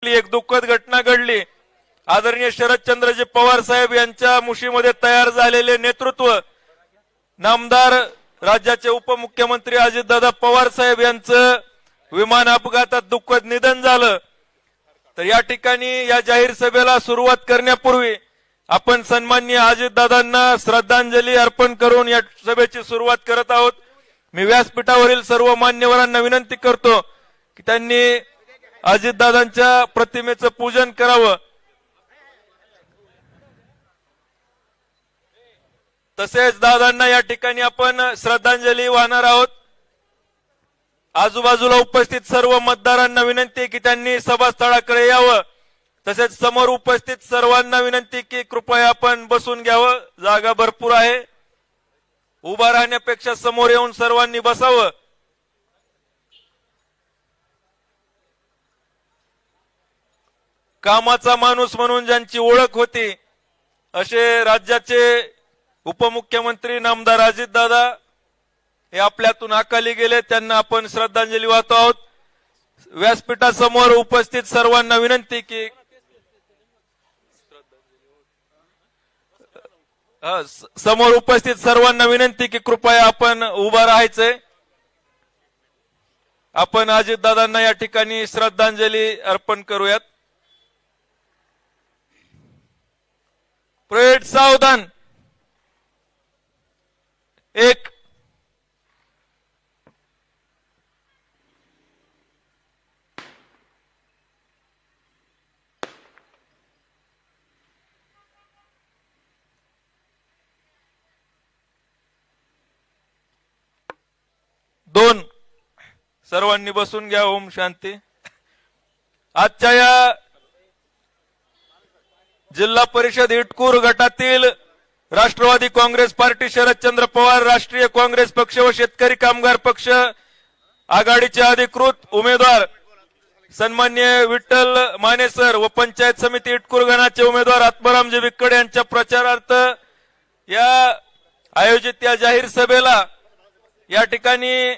एक दुःखद घटना घडली। आदरणीय शरदचंद्रजी पवार साहेब यांच्या मुशीमध्ये तयार झालेले नेतृत्व, नामदार राज्याचे उपमुख्यमंत्री अजितदादा पवार साहेब यांचं विमान अपघातात दुःखद निधन झालं। तर या ठिकाणी या जाहीर सभेला सुरुवात करण्यापूर्वी आपण सन्माननीय अजितदादांना श्रद्धांजली अर्पण करून या सभेची सुरुवात करत आहोत। मी व्यासपीठावरील सर्व मान्यवरांना विनंती करतो की त्यांनी अजितदादांच्या प्रतिमेचं पूजन करावं। तसेच दादांना या ठिकाणी आपण श्रद्धांजली वाहणार आहोत। आजूबाजूला उपस्थित सर्व मतदारांना विनंती आहे की त्यांनी सभास्थळाकडे यावं। तसेच समोर उपस्थित सर्वांना विनंती की कृपया आपण बसून घ्यावं, जागा भरपूर आहे। उभा राहण्यापेक्षा समोर येऊन सर्वांनी बसावं। कामाचा माणूस म्हणून ज्यांची ओळख होती असे राज्याचे उपमुख्यमंत्री नामदार अजितदादा हे आपल्यातून अकाली गेले, त्यांना आपण श्रद्धांजली वाहतो आहोत। व्यासपीठासमोर उपस्थित सर्वांना विनंती की समोर उपस्थित सर्वांना विनंती की कृपया आपण उभा राहायचंय। आपण अजितदादांना या ठिकाणी श्रद्धांजली अर्पण करूयात। परेड सावधान। एक दोन सर्वांनी बसून घ्या। ओम शांती। आजच्या या जिल्हा परिषद इटकूर गटातील राष्ट्रवादी काँग्रेस पार्टी, शरदचंद्र पवार राष्ट्रीय काँग्रेस पक्ष व शेतकरी कामगार पक्ष आघाडीचे अधिकृत उमेदवार सन्माननीय विठ्ठल माने सर व पंचायत समिती इटकूर गणाचे उमेदवार आत्मारामजी विक्कड यांच्या प्रचारार्थ या आयोजित या जाहीर सभेला या ठिकाणी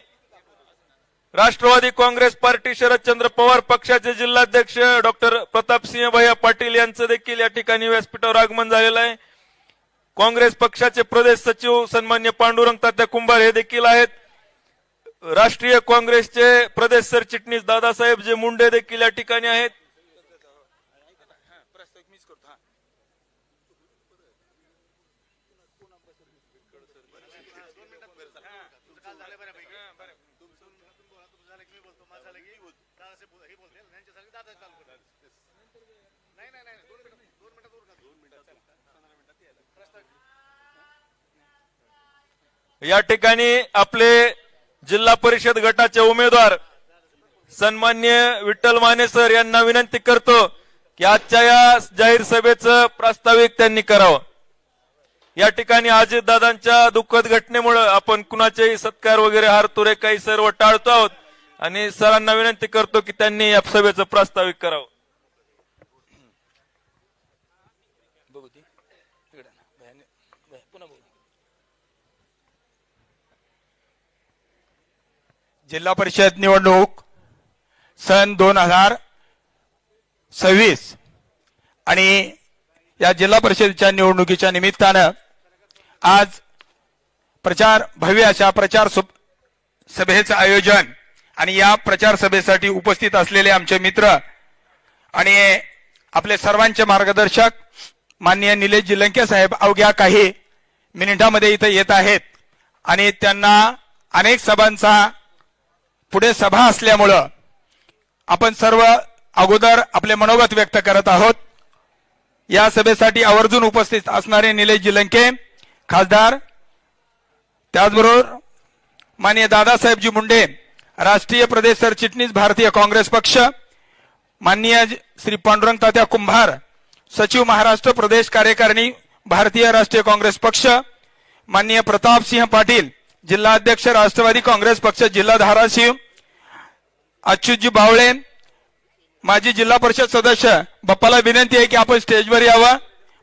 राष्ट्रवादी काँग्रेस पार्टी शरदचंद्र पवार पक्षाचे जिल्हाध्यक्ष डॉक्टर प्रतापसिंह भैया पाटील यांचं देखील या ठिकाणी व्यासपीठावर आगमन झालेलं आहे। काँग्रेस पक्षाचे प्रदेश सचिव सन्मान्य पांडुरंग तात्या कुंभार हे देखील आहेत। राष्ट्रीय काँग्रेसचे प्रदेश सरचिटणीस दादासाहेबजी मुंडे देखील या ठिकाणी आहेत। या ठिकाणी आपले जिल्हा परिषद गटाचे उमेदवार सन्माननीय विठ्ठल माने सर यांना विनंती करतो की आजच्या या जाहीर सभेचं प्रास्ताविक त्यांनी करावं। या ठिकाणी अजितदादांच्या दुःखद घटनेमुळे आपण कुणाचेही सत्कार वगैरे हारतुरे काही सर्व टाळतो आहोत आणि सरांना विनंती करतो की त्यांनी या सभेचं प्रास्ताविक करावं। जिल्हा परिषद निवडणूक सन 2026 आणि या जिल्हा परिषदेच्या निवडणुकीच्या निमित्तानं आज भव्य अशा प्रचार सभेचं आयोजन आणि या प्रचार सभेसाठी उपस्थित असलेले आमचे मित्र आणि आपले सर्वांचे मार्गदर्शक माननीय निलेशजी लंके साहेब अवघ्या काही मिनिटांमध्ये इथे येत आहेत आणि त्यांना अनेक सभांचा पुढे सभा असल्यामुळं आपण सर्व अगोदर आपले मनोगत व्यक्त करत आहोत। या सभेसाठी आवर्जून उपस्थित असणारे निलेशजी लंके खासदार, त्याचबरोबर माननीय दादासाहेबजी मुंडे राष्ट्रीय प्रदेश सरचिटणीस भारतीय काँग्रेस पक्ष, माननीय श्री पांडुरंग तात्या कुंभार सचिव महाराष्ट्र प्रदेश कार्यकारिणी भारतीय राष्ट्रीय काँग्रेस पक्ष, माननीय प्रतापसिंह पाटील जिल्हाध्यक्ष राष्ट्रवादी काँग्रेस पक्ष जिल्हा धाराशिव, अच्युतजी बावळे माजी जिल्हा परिषद सदस्य, बाप्पाला विनंती आहे की आपण स्टेजवर यावं।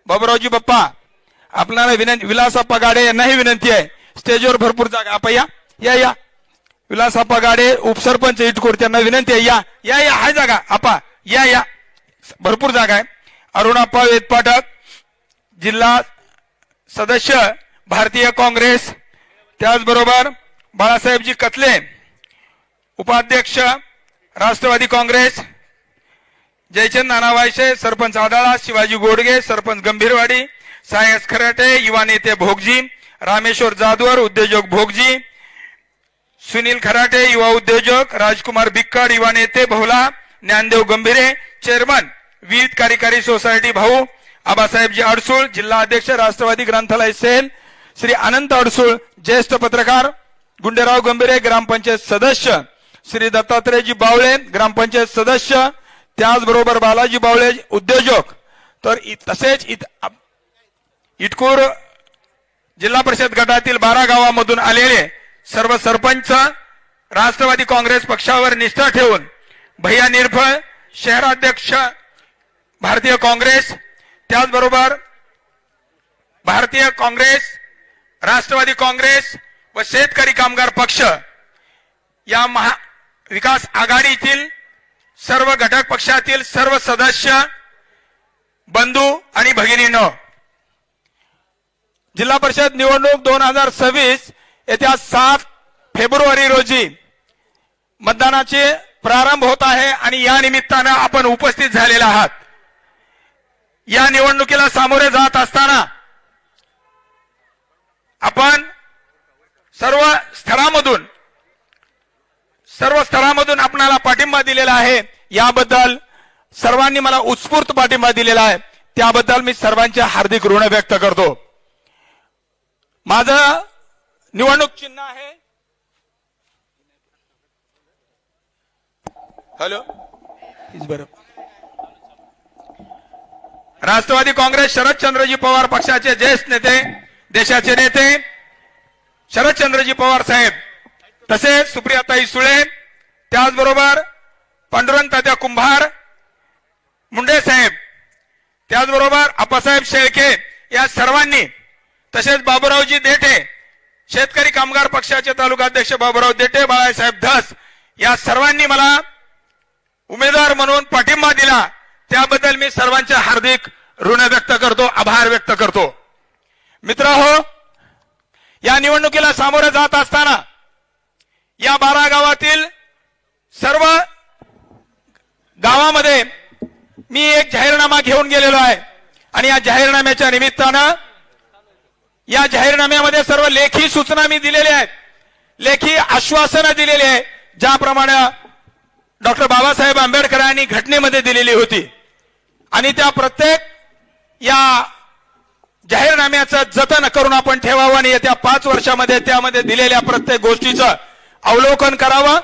बाबूरावजी बाप्पा आपल्याला विनंती, विलासप्पा गाडे यांनाही विनंती आहे स्टेजवर भरपूर जागा, आपण या विलासप्पा गाडे उपसरपंच इटकूर त्यांना विनंती आहे या या या हाय जागा आपा या भरपूर जागा आहे. अरुणाप्पा वेदपाठक जिल्हा सदस्य भारतीय काँग्रेस, त्याचबरोबर बाळासाहेबजी कतले उपाध्यक्ष राष्ट्रवादी काँग्रेस, जयचंद नानावायशे सरपंच आडाळा, शिवाजी गोडगे सरपंच गंभीरवाडी, सायस खराटे युवा नेते भोगजी, रामेश्वर जाधवर उद्योजक भोगजी, सुनील खराटे युवा उद्योजक, राजकुमार बिक्कड युवा नेते भोला, ज्ञानदेव गंभीरे चेअरमन विविध कार्यकारी सोसायटी भाऊ, आबासाहेबजी अडसूळ जिल्हा अध्यक्ष राष्ट्रवादी ग्रंथालय सेल, श्री अनंत अडसूळ ज्येष्ठ पत्रकार, गुंडेराव गंभीरे ग्रामपंचायत सदस्य, श्री दत्तात्रयजी बावळे ग्रामपंचायत सदस्य, त्याचबरोबर बालाजी बावळे उद्योजक, तर तसेच इटकूर जिल्हा परिषद गटातील 12 गावांमधून आलेले सर्व सरपंच राष्ट्रवादी काँग्रेस पक्षावर निष्ठा ठेवून भैया निर्भय शहराध्यक्ष भारतीय काँग्रेस, त्याचबरोबर भारतीय काँग्रेस, राष्ट्रवादी काँग्रेस व शेतकरी कामगार पक्ष या महाविकास आघाडीतील सर्व घटक पक्षातील सर्व सदस्य बंधू आणि भगिनींनो, जिल्हा परिषद निवडणूक 2026 येत्या 7 फेब्रुवारी रोजी मतदानाचे प्रारंभ होत आहे आणि या निमित्तानं आपण उपस्थित झालेला आहात. या निवडणुकीला सामोरे जात असताना आपण सर्व स्तरामधून आपणाला पाठिंबा दिलेला आहे. याबद्दल सर्वांनी मला उत्स्फूर्त पाठिंबा दिलेला आहे, त्याबद्दल मी सर्वांचे हार्दिक ऋण व्यक्त करतो. माझं निवडणूक चिन्ह आहे हॅलो बरोबर राष्ट्रवादी काँग्रेस शरदचंद्रजी पवार पक्षाचे ज्येष्ठ नेते, देशाचे नेते शरदचंद्रजी पवार साहेब, तसेच सुप्रियाताई सुळे, त्याचबरोबर पांडुरंग तात्या कुंभार मुंडे साहेब, त्याचबरोबर आप्पासाहेब शेळके या सर्वांनी, तसेच बाबूरावजी देठे शेतकरी कामगार पक्षाचे तालुकाध्यक्ष बाबूराव देठे, बाळासाहेब धस या सर्वांनी मला उमेदवार म्हणून पाठिंबा दिला. त्याबद्दल मी सर्वांचे हार्दिक ऋण व्यक्त करतो, आभार व्यक्त करतो. मित्रहो, या निवडणुकीला सामोरे जात असताना या 12 गावातील सर्व गावामध्ये मी एक जाहीरनामा घेऊन गेलेलो आहे आणि या जाहीरनाम्याच्या निमित्तानं या जाहीरनाम्यामध्ये सर्व लेखी सूचना मी दिलेल्या आहेत, लेखी आश्वासनं दिलेली आहे, ज्याप्रमाणे डॉक्टर बाबासाहेब आंबेडकरांनी घटनेमध्ये दिलेली होती. आणि त्या प्रत्येक या जाहीरनाम्याचं जतन करून आपण ठेवावं आणि येत्या 5 वर्षामध्ये त्यामध्ये दिलेल्या प्रत्येक गोष्टीचं अवलोकन करावं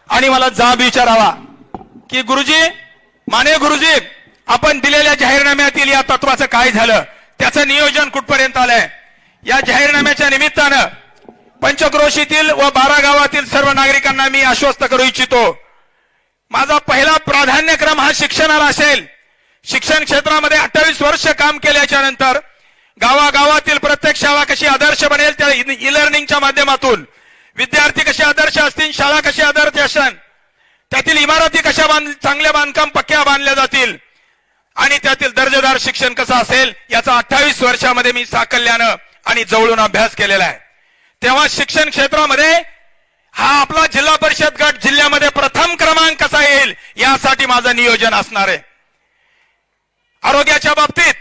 आणि मला जाब विचारावा की गुरुजी, माने गुरुजी, आपण दिलेल्या जाहीरनाम्यातील या तत्वाचं काय झालं, त्याचं नियोजन कुठपर्यंत आलंय. या जाहीरनाम्याच्या निमित्तानं पंचक्रोशीतील व 12 गावातील सर्व नागरिकांना मी आश्वस्त करू इच्छितो. माझा पहिला प्राधान्यक्रम हा शिक्षणाला असेल. शिक्षण क्षेत्रामध्ये 28 वर्ष काम केल्याच्या नंतर गावागावातील प्रत्येक शाळा कशी आदर्श बनेल, त्या ई लर्निंगच्या माध्यमातून विद्यार्थी कसे आदर्श असतील, शाळा कशी आदर्श असेल, त्यातील इमारती कशा चांगल्या बांधकाम पक्क्या बांधल्या जातील आणि त्यातील दर्जेदार शिक्षण कसं असेल, याचा 28 वर्षामध्ये मी साकल्यानं आणि जवळून अभ्यास केलेला आहे. तेव्हा शिक्षण क्षेत्रामध्ये हा आपला जिल्हा परिषद गट जिल्ह्यामध्ये प्रथम क्रमांक कसा येईल यासाठी माझं नियोजन असणार आहे. आरोग्याच्या बाबतीत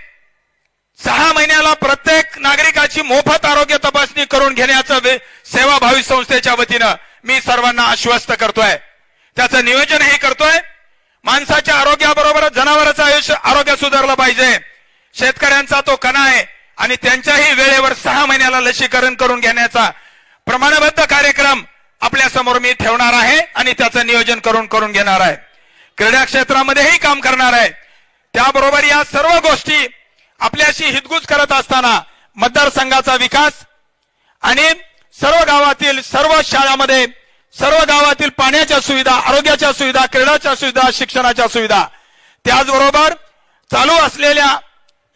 6 महिन्याला प्रत्येक नागरिकाची मोफत आरोग्य तपासणी करून घेण्याचं सेवाभावी संस्थेच्या वतीनं मी सर्वांना आश्वस्त करतोय. त्याचं नियोजनही करतोय. माणसाच्या आरोग्याबरोबरच जनावरांचं आरोग्य सुधारलं पाहिजे. शेतकऱ्यांचा तो कणा आहे आणि त्यांच्याही वेळेवर 6 महिन्याला लसीकरण करून घेण्याचा प्रमाणबद्ध कार्यक्रम आपल्या समोर मी ठेवणार आहे आणि त्याचं नियोजन करून घेणार आहे. क्रीडा क्षेत्रामध्येही काम करणार आहे. त्याबरोबर या सर्व गोष्टी आपल्याशी हितगुज करत असताना मतदारसंघाचा विकास आणि सर्व गावातील सर्व शाळांमध्ये सर्व गावातील पाण्याच्या सुविधा, आरोग्याच्या सुविधा, क्रीडाच्या सुविधा, शिक्षणाच्या सुविधा, त्याचबरोबर चालू असलेल्या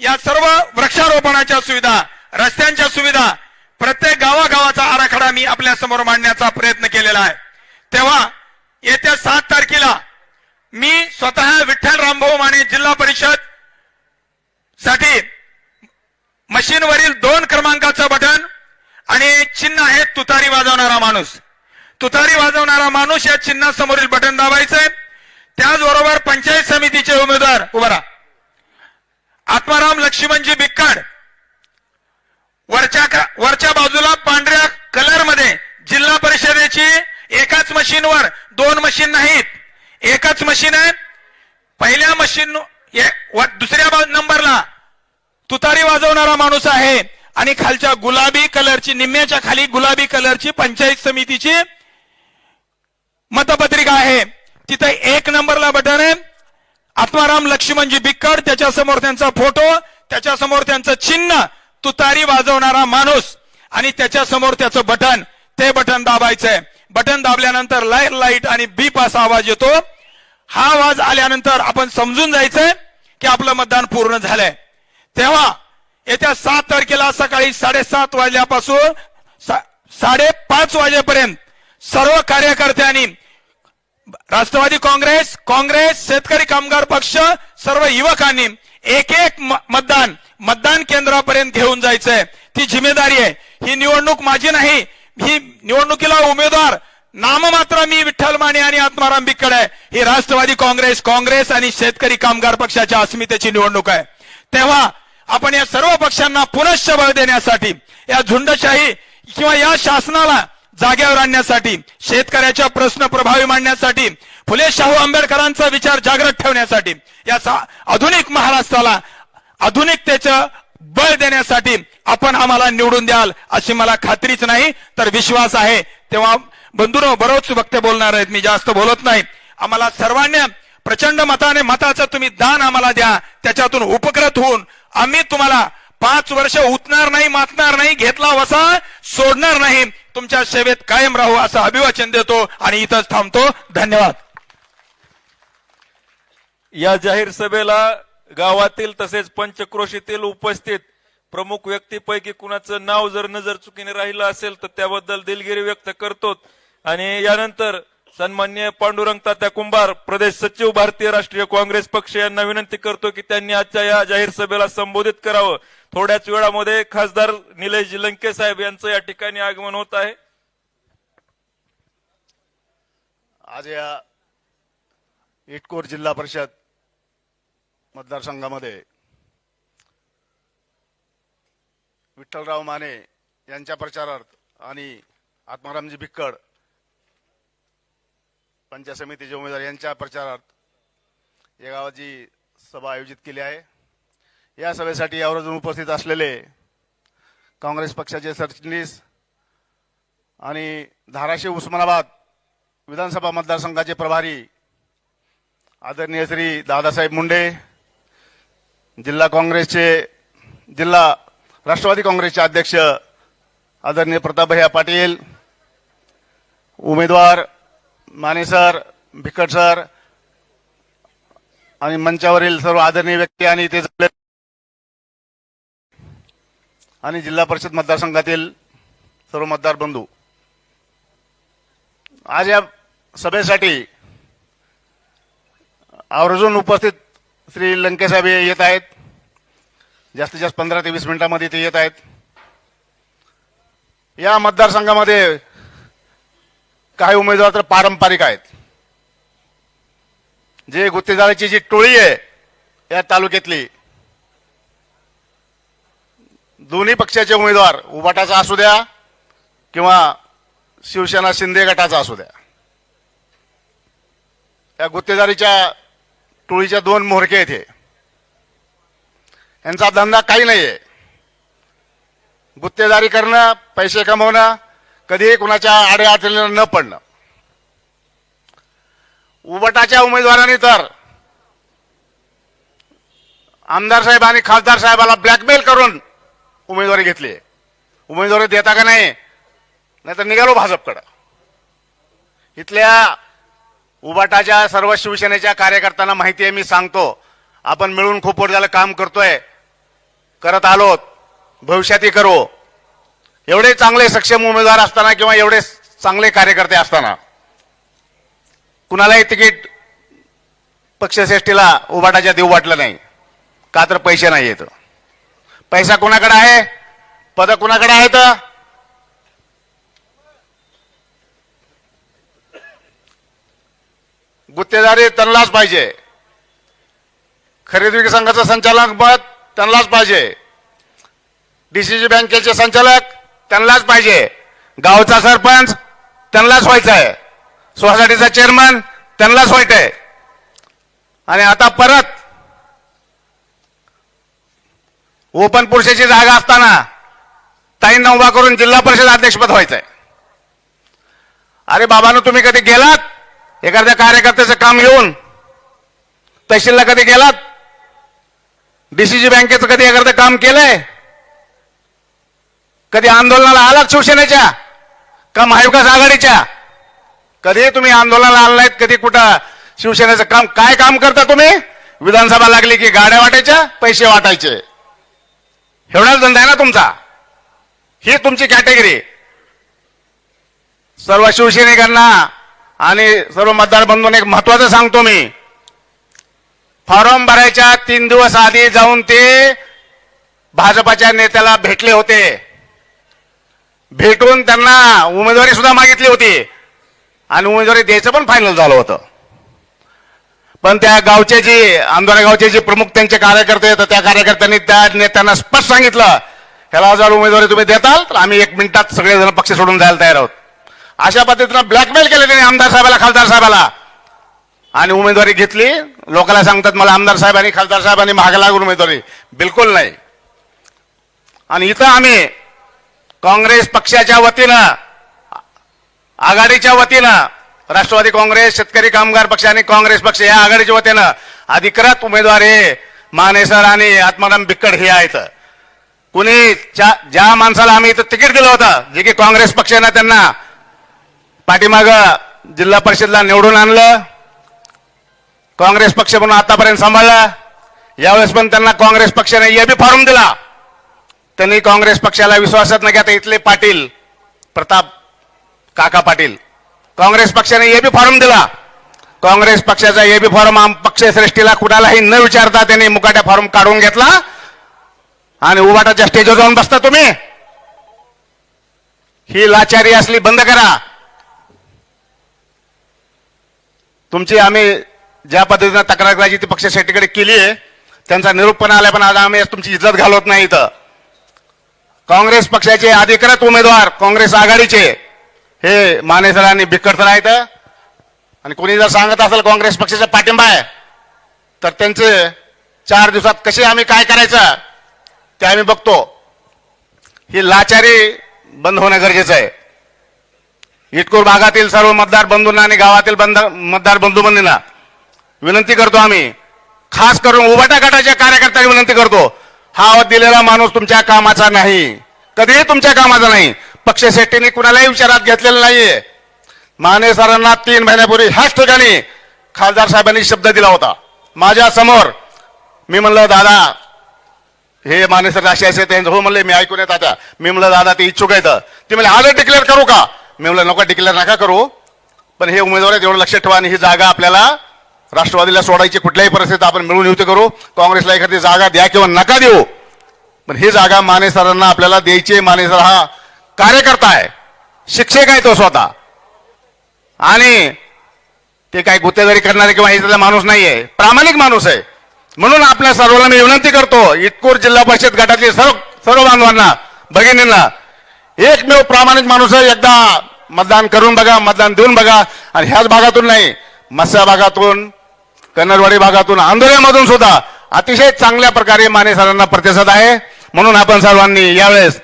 या सर्व वृक्षारोपणाच्या सुविधा, रस्त्यांच्या सुविधा, प्रत्येक गावागावाचा आराखडा मी आपल्या समोर मांडण्याचा प्रयत्न केलेला आहे. तेव्हा येत्या 7 तारखेला मी स्वतः विठ्ठल रामभाऊ माने जिल्हा परिषद साठी मशीनवरील 2 क्रमांकाचं बटन आणि चिन्ह आहे तुतारी वाजवणारा माणूस. तुतारी वाजवणारा माणूस या चिन्हासमोरील बटन दाबायचंय. त्याचबरोबर पंचायत समितीचे उमेदवार उभा राहा. आत्माराम लक्ष्मणजी बिक्कड वरच्या बाजूला पांढऱ्या कलर मध्ये जिल्हा परिषदेची एकाच मशीनवर 2 मशीन नाहीत, एकच मशीन आहे. पहिल्या मशीन दुसऱ्या नंबरला तुतारी वाजवणारा माणूस आहे आणि खालच्या गुलाबी कलरची निम्म्याच्या खाली गुलाबी कलरची पंचायत समितीची मतपत्रिका आहे. तिथे 1 नंबरला बटन आहे आत्माराम लक्ष्मणजी बिक्कड, त्याच्यासमोर त्यांचा फोटो, त्याच्यासमोर त्यांचं चिन्ह तुतारी वाजवणारा माणूस आणि त्याच्यासमोर त्याचं बटन. ते बटन दाबायचंय. बटन दाबल्यानंतर लाईट आणि बीप असा आवाज येतो. हा आवाज आल्यानंतर आपण समजून जायचंय की आपलं मतदान पूर्ण झालंय. तेव्हा येत्या 7 तारखेला सकाळी 7:30 वाजल्यापासून 5:30 वाजेपर्यंत सर्व कार्यकर्त्यांनी राष्ट्रवादी काँग्रेस शेतकरी कामगार पक्ष सर्व युवकांनी एक मतदान केंद्रापर्यंत घेऊन जायचंय. ती जिम्मेदारी आहे. ही निवडणूक माझी नाही. ही निवडणुकीला उमेदवार नाममात्र मी विठ्ठल माने आणि आत्माराम बिक्कड आहे. ही राष्ट्रवादी काँग्रेस आणि शेतकरी कामगार पक्षाच्या अस्मितेची निवडणूक आहे. तेव्हा आपण या सर्व पक्षांना पुनश्च बळ देण्यासाठी, या झुंडशाही किंवा या शासनाला जाग्यावर आणण्यासाठी, शेतकऱ्याच्या प्रश्न प्रभावी मांडण्यासाठी, फुले शाहू आंबेडकरांचा विचार जागृत ठेवण्यासाठी, या आधुनिक महाराष्ट्राला आधुनिकतेचं बळ देण्यासाठी आपण आम्हाला निवडून द्याल अशी मला खात्रीच नाही तर विश्वास आहे. तेव्हा बंधूंनो, बरोच वक्ते बोलणार आहेत, मी जास्त बोलत नाही. आम्हाला सर्वांना प्रचंड मताचं तुम्ही दान आम्हाला द्या. त्याच्यातून उपकृत होऊन आम्ही तुम्हाला 5 वर्ष उतणार नाही, मातणार नाही, घेतला वसा सोडणार नाही, तुमच्या सेवेत कायम राहू असं अभिवाचन देतो आणि इथंच थांबतो. धन्यवाद. या जाहीर सभेला गावातील तसेच पंचक्रोशीतील उपस्थित प्रमुख व्यक्तीपैकी कुणाचं नाव जर नजर चुकीने राहिलं असेल तर त्याबद्दल दिलगिरी व्यक्त करतो. आणि यानंतर सन्माननीय पांडुरंग तात्या कुंभार, प्रदेश सचिव, भारतीय राष्ट्रीय काँग्रेस पक्ष यांना विनंती करतो की त्यांनी आजच्या या जाहीर सभेला संबोधित करावं. थोड्याच वेळामध्ये खासदार निलेश लंके साहेब यांचं या ठिकाणी आगमन होत आहे. आज या इटकोर जिल्हा परिषद मतदारसंघामध्ये विठ्ठलराव माने यांच्या प्रचारार्थ आणि आत्मारामजी बिक्कड पंचायत समितीचे उमेदवार यांच्या प्रचारार्थ या गावाची सभा आयोजित केली आहे. या सभेसाठी यावरून उपस्थित असलेले काँग्रेस पक्षाचे सरचिटणीस आणि धाराशिव उस्मानाबाद विधानसभा मतदारसंघाचे प्रभारी आदरणीय श्री दादासाहेब मुंडे, जिल्हा राष्ट्रवादी काँग्रेसचे अध्यक्ष आदरणीय प्रतापभैया पाटील, उमेदवार माने सर, बिक्कड सर आणि मंचावरील सर्व आदरणीय व्यक्ती आणि ते आणि जिल्हा परिषद मतदारसंघातील सर्व मतदार बंधू, आज या सभेसाठी आवर्जून उपस्थित श्री लंके साहेब येत आहेत. जास्तीत जास्त 15 ते 20 मिनिटांमध्ये ते येत आहेत. या मतदारसंघामध्ये काही उमेदवार तर पारंपरिक आहेत. जे गुत्तेदाराची जी टोळी आहे या तालुक्यातली, दोन्ही पक्षाचे उमेदवार, उबाटाचा असू द्या किंवा शिवसेना शिंदे गटाचा असू द्या, या गुत्तेदारीच्या टोळीच्या 2 म्होरके आहेत. यांचा धंदा काही नाहीये. गुत्तेदारी करणं, पैसे कमवणं, कधीही कुणाच्या आडेअडचणीला न पडणं. उबाटाच्या उमेदवारांनी तर आमदार साहेब आणि खासदार साहेबाला ब्लॅकमेल करून उमेदवारी घेतली. उमेदवारी देता का नाही, नाहीतर निघालो भाजपकडे. इथल्या उबाटाच्या सर्व शिवसेनेच्या कार्यकर्त्यांना माहिती आहे, मी सांगतो. आपण मिळून खूप वर्ष झालं काम करतोय, करत आलोत, भविष्यातही करू. एवढे चांगले सक्षम उमेदवार असताना किंवा एवढे चांगले कार्यकर्ते असताना कुणालाही तिकीट पक्षश्रेष्ठीला उभाटाच्या देऊ वाटलं नाही का तर पैसे नाही येत. पैसा कुणाकडे आहे, पद कुणाकडे आहेत? गुत्तेदारी त्यांनाच पाहिजे, खरेदी विक्री संघाचं संचालक पद त्यांनाच पाहिजे, डीसीसी बँकेचे संचालक त्यांनाच पाहिजे, गावचा सरपंच त्यांनाच व्हायचा आहे, सोसायटीचा चेअरमन त्यांनाच व्हायचं आहे. आणि आता परत ओपन पुरुषाची जागा असताना ताईंना उभा करून जिल्हा परिषद अध्यक्षपद व्हायचंय. अरे बाबांनो, तुम्ही कधी गेलात एखाद्या कार्यकर्त्याचं काम घेऊन तहसीलला? कधी गेलात? डीसीसी बँकेचं कधी एखादं काम केलंय? कधी आंदोलनाला आलात शिवसेनेच्या का महाविकास आघाडीच्या? कधी तुम्ही आंदोलनाला आला नाहीत. कधी कुठं शिवसेनेचं काम, काय काम करता तुम्ही? विधानसभा लागली की गाड्या वाटायच्या, पैसे वाटायचे, एवढाच धंदा आहे ना तुमचा. ही तुमची कॅटेगरी. सर्व शिवसैनिकांना आणि सर्व मतदार बंधूंना एक महत्वाचं सांगतो मी. फॉर्म भरायच्या 3 दिवस आधी जाऊन ते भाजपाच्या नेत्याला भेटले होते. भेटून त्यांना उमेदवारी सुद्धा मागितली होती आणि उमेदवारी द्यायचं पण फायनल झालं होतं. पण त्या गावचे जे आंदोलन गावचे जे प्रमुख त्यांचे कार्यकर्ते आहेत, त्या कार्यकर्त्यांनी त्या नेत्यांना स्पष्ट सांगितलं, ह्याला जर उमेदवारी तुम्ही देताल तर आम्ही 1 मिनिटात सगळेजण पक्ष सोडून जायला तयार आहोत. अशा पद्धतीनं ब्लॅकमेल केलं त्यांनी आमदार साहेबाला, खासदार साहेबाला, आणि उमेदवारी घेतली. लोकांना सांगतात मला आमदार साहेबांनी, खासदार साहेबांनी महाग लागून उमेदवारी. बिलकुल नाही. आणि इथं आम्ही काँग्रेस पक्षाच्या वतीनं, आघाडीच्या वतीनं, राष्ट्रवादी काँग्रेस, शेतकरी कामगार पक्ष आणि काँग्रेस पक्ष या आघाडीच्या वतीनं अधिकृत उमेदवार हे माने सर आणि आत्माराम बिक्कड हे आहेत. कुणी ज्या माणसाला आम्ही इथं तिकीट दिलं होतं, जे की काँग्रेस पक्षानं त्यांना पाठीमाग जिल्हा परिषदला निवडून आणलं, काँग्रेस पक्ष म्हणून आतापर्यंत सांभाळला, यावेळेस पण त्यांना काँग्रेस पक्षाने एबी फॉर्म दिला. त्यांनी काँग्रेस पक्षाला विश्वासात न घेता इथले पाटील, प्रताप काका पाटील, काँग्रेस पक्षाने एबी फॉर्म दिला. काँग्रेस पक्षाचा एबी फॉर्म पक्षश्रेष्ठीला कुणालाही न विचारता त्यांनी मुकाट्या फॉर्म काढून घेतला आणि उभाटाच्या स्टेजवर जाऊन बसता तुम्ही. ही लाचारी असली बंद करा. तुमची आम्ही ज्या पद्धतीनं तक्रार करायची ती पक्षश्रेष्ठीकडे केली आहे, त्यांचा निरोप पण आला, पण आज आम्ही तुमची इज्जत घालवत नाही. इथं काँग्रेस पक्षाचे अधिकृत उमेदवार काँग्रेस आघाडीचे हे माने सर आणि बिक्कड सर आहेत. आणि कोणी जर सांगत असेल काँग्रेस पक्षाचा पाठिंबा आहे, तर त्यांचे 4 दिवसात कसे आम्ही काय करायचं ते आम्ही बघतो. ही लाचारी बंद होणं गरजेचं आहे. इटकूर भागातील सर्व मतदार बंधूंना आणि गावातील मतदार बंधू बंधूंना विनंती करतो आम्ही, खास करून उभाटा गटाच्या कार्यकर्त्यांना विनंती करतो, हा दिलेला माणूस तुमच्या कामाचा नाही, कधीही तुमच्या कामाचा नाही. पक्षश्रेष्ठीने कुणालाही विचारात घेतलेलं नाहीये. माने सरांना 3 महिन्यापूर्वी ह्याच ठिकाणी खासदार साहेबांनी शब्द दिला होता माझ्या समोर. मी म्हणलं दादा हे माने सर असे असे ते, हो म्हणले, मी ऐकून येत आता. मी म्हणलं दादा ते इच्छुक आहेत. ते म्हणले आज डिक्लेअर करू का? मी म्हणलं नको, डिक्लेअर नका करू, पण हे उमेदवार आहेत एवढं लक्षात ठेवा. आणि ही जागा आपल्याला राष्ट्रवादीला सोडायची कुठल्याही परिस्थितीत आपण मिळून युती करू. काँग्रेसला एखादी जागा द्या किंवा नका देऊ, पण ही जागा माने सरांना आपल्याला द्यायची. माने सर हा कार्यकर्ता आहे, शिक्षक आहे तो स्वतः, आणि ते काही गुत्तेदारी करणारे किंवा इथला माणूस नाहीये, प्रामाणिक माणूस आहे. म्हणून आपल्या सर्वांना मी विनंती करतो, इटकूर जिल्हा परिषद गटातले सर्व बांधवांना, भगिनींना, एकमेव प्रामाणिक माणूस आहे. एकदा मतदान करून बघा, मतदान देऊन बघा. आणि ह्याच भागातून नाही, मस्या भागातून, कन्नडवाडी भागातून, आंदोलनामधून सुद्धा अतिशय चांगल्या प्रकारे माने सरांना प्रतिसाद आहे. म्हणून आपण सर्वांनी यावेळेस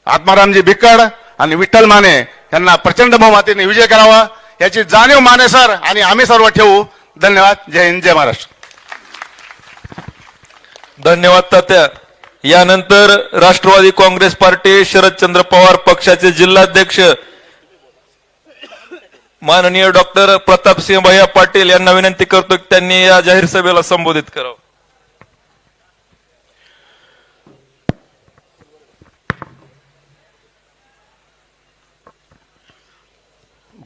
आत्मारामजी बिक्कड आणि विठ्ठल माने यांना प्रचंड बहुमताने विजय करावा याची जाणीव माने सर आणि आम्ही सर्व ठेवू. धन्यवाद. जय हिंद, जय महाराष्ट्र. धन्यवाद तात्या. यानंतर राष्ट्रवादी काँग्रेस पार्टी शरदचंद्र पवार पक्षाचे जिल्हाध्यक्ष माननीय डॉक्टर प्रतापसिंह भैया पाटील यांना विनंती करतो की त्यांनी या जाहीर सभेला संबोधित करावं.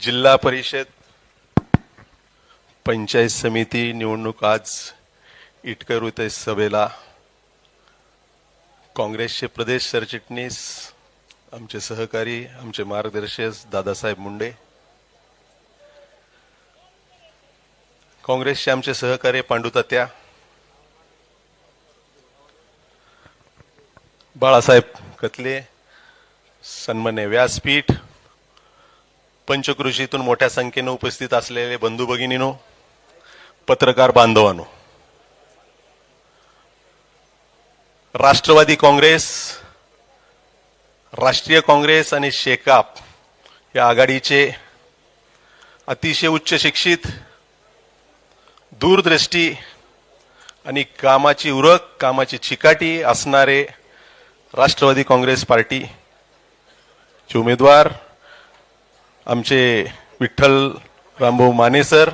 जिल्हा परिषद पंचायत समिती निवडणूक आज इटकर होते सभेला काँग्रेसचे प्रदेश सरचिटणीस आमचे सहकारी आमचे मार्गदर्शक दादासाहेब मुंडे, काँग्रेसचे आमचे सहकारी पांडुतात्या, बाळासाहेब कतले, सन्मान्य व्यासपीठ, पंचकृषीतून मोठ्या संख्येने उपस्थित असलेले बंधू भगिनीनो, पत्रकार बांधवांनो, राष्ट्रवादी काँग्रेस, राष्ट्रीय काँग्रेस आणि शेकाप या आघाडीचे अतिशय उच्च शिक्षित, दूरदृष्टी आणि कामाची उरक, कामाची चिकाटी असणारे राष्ट्रवादी काँग्रेस पार्टीचे उमेदवार आमचे विठ्ठल रामभाऊ माने सर,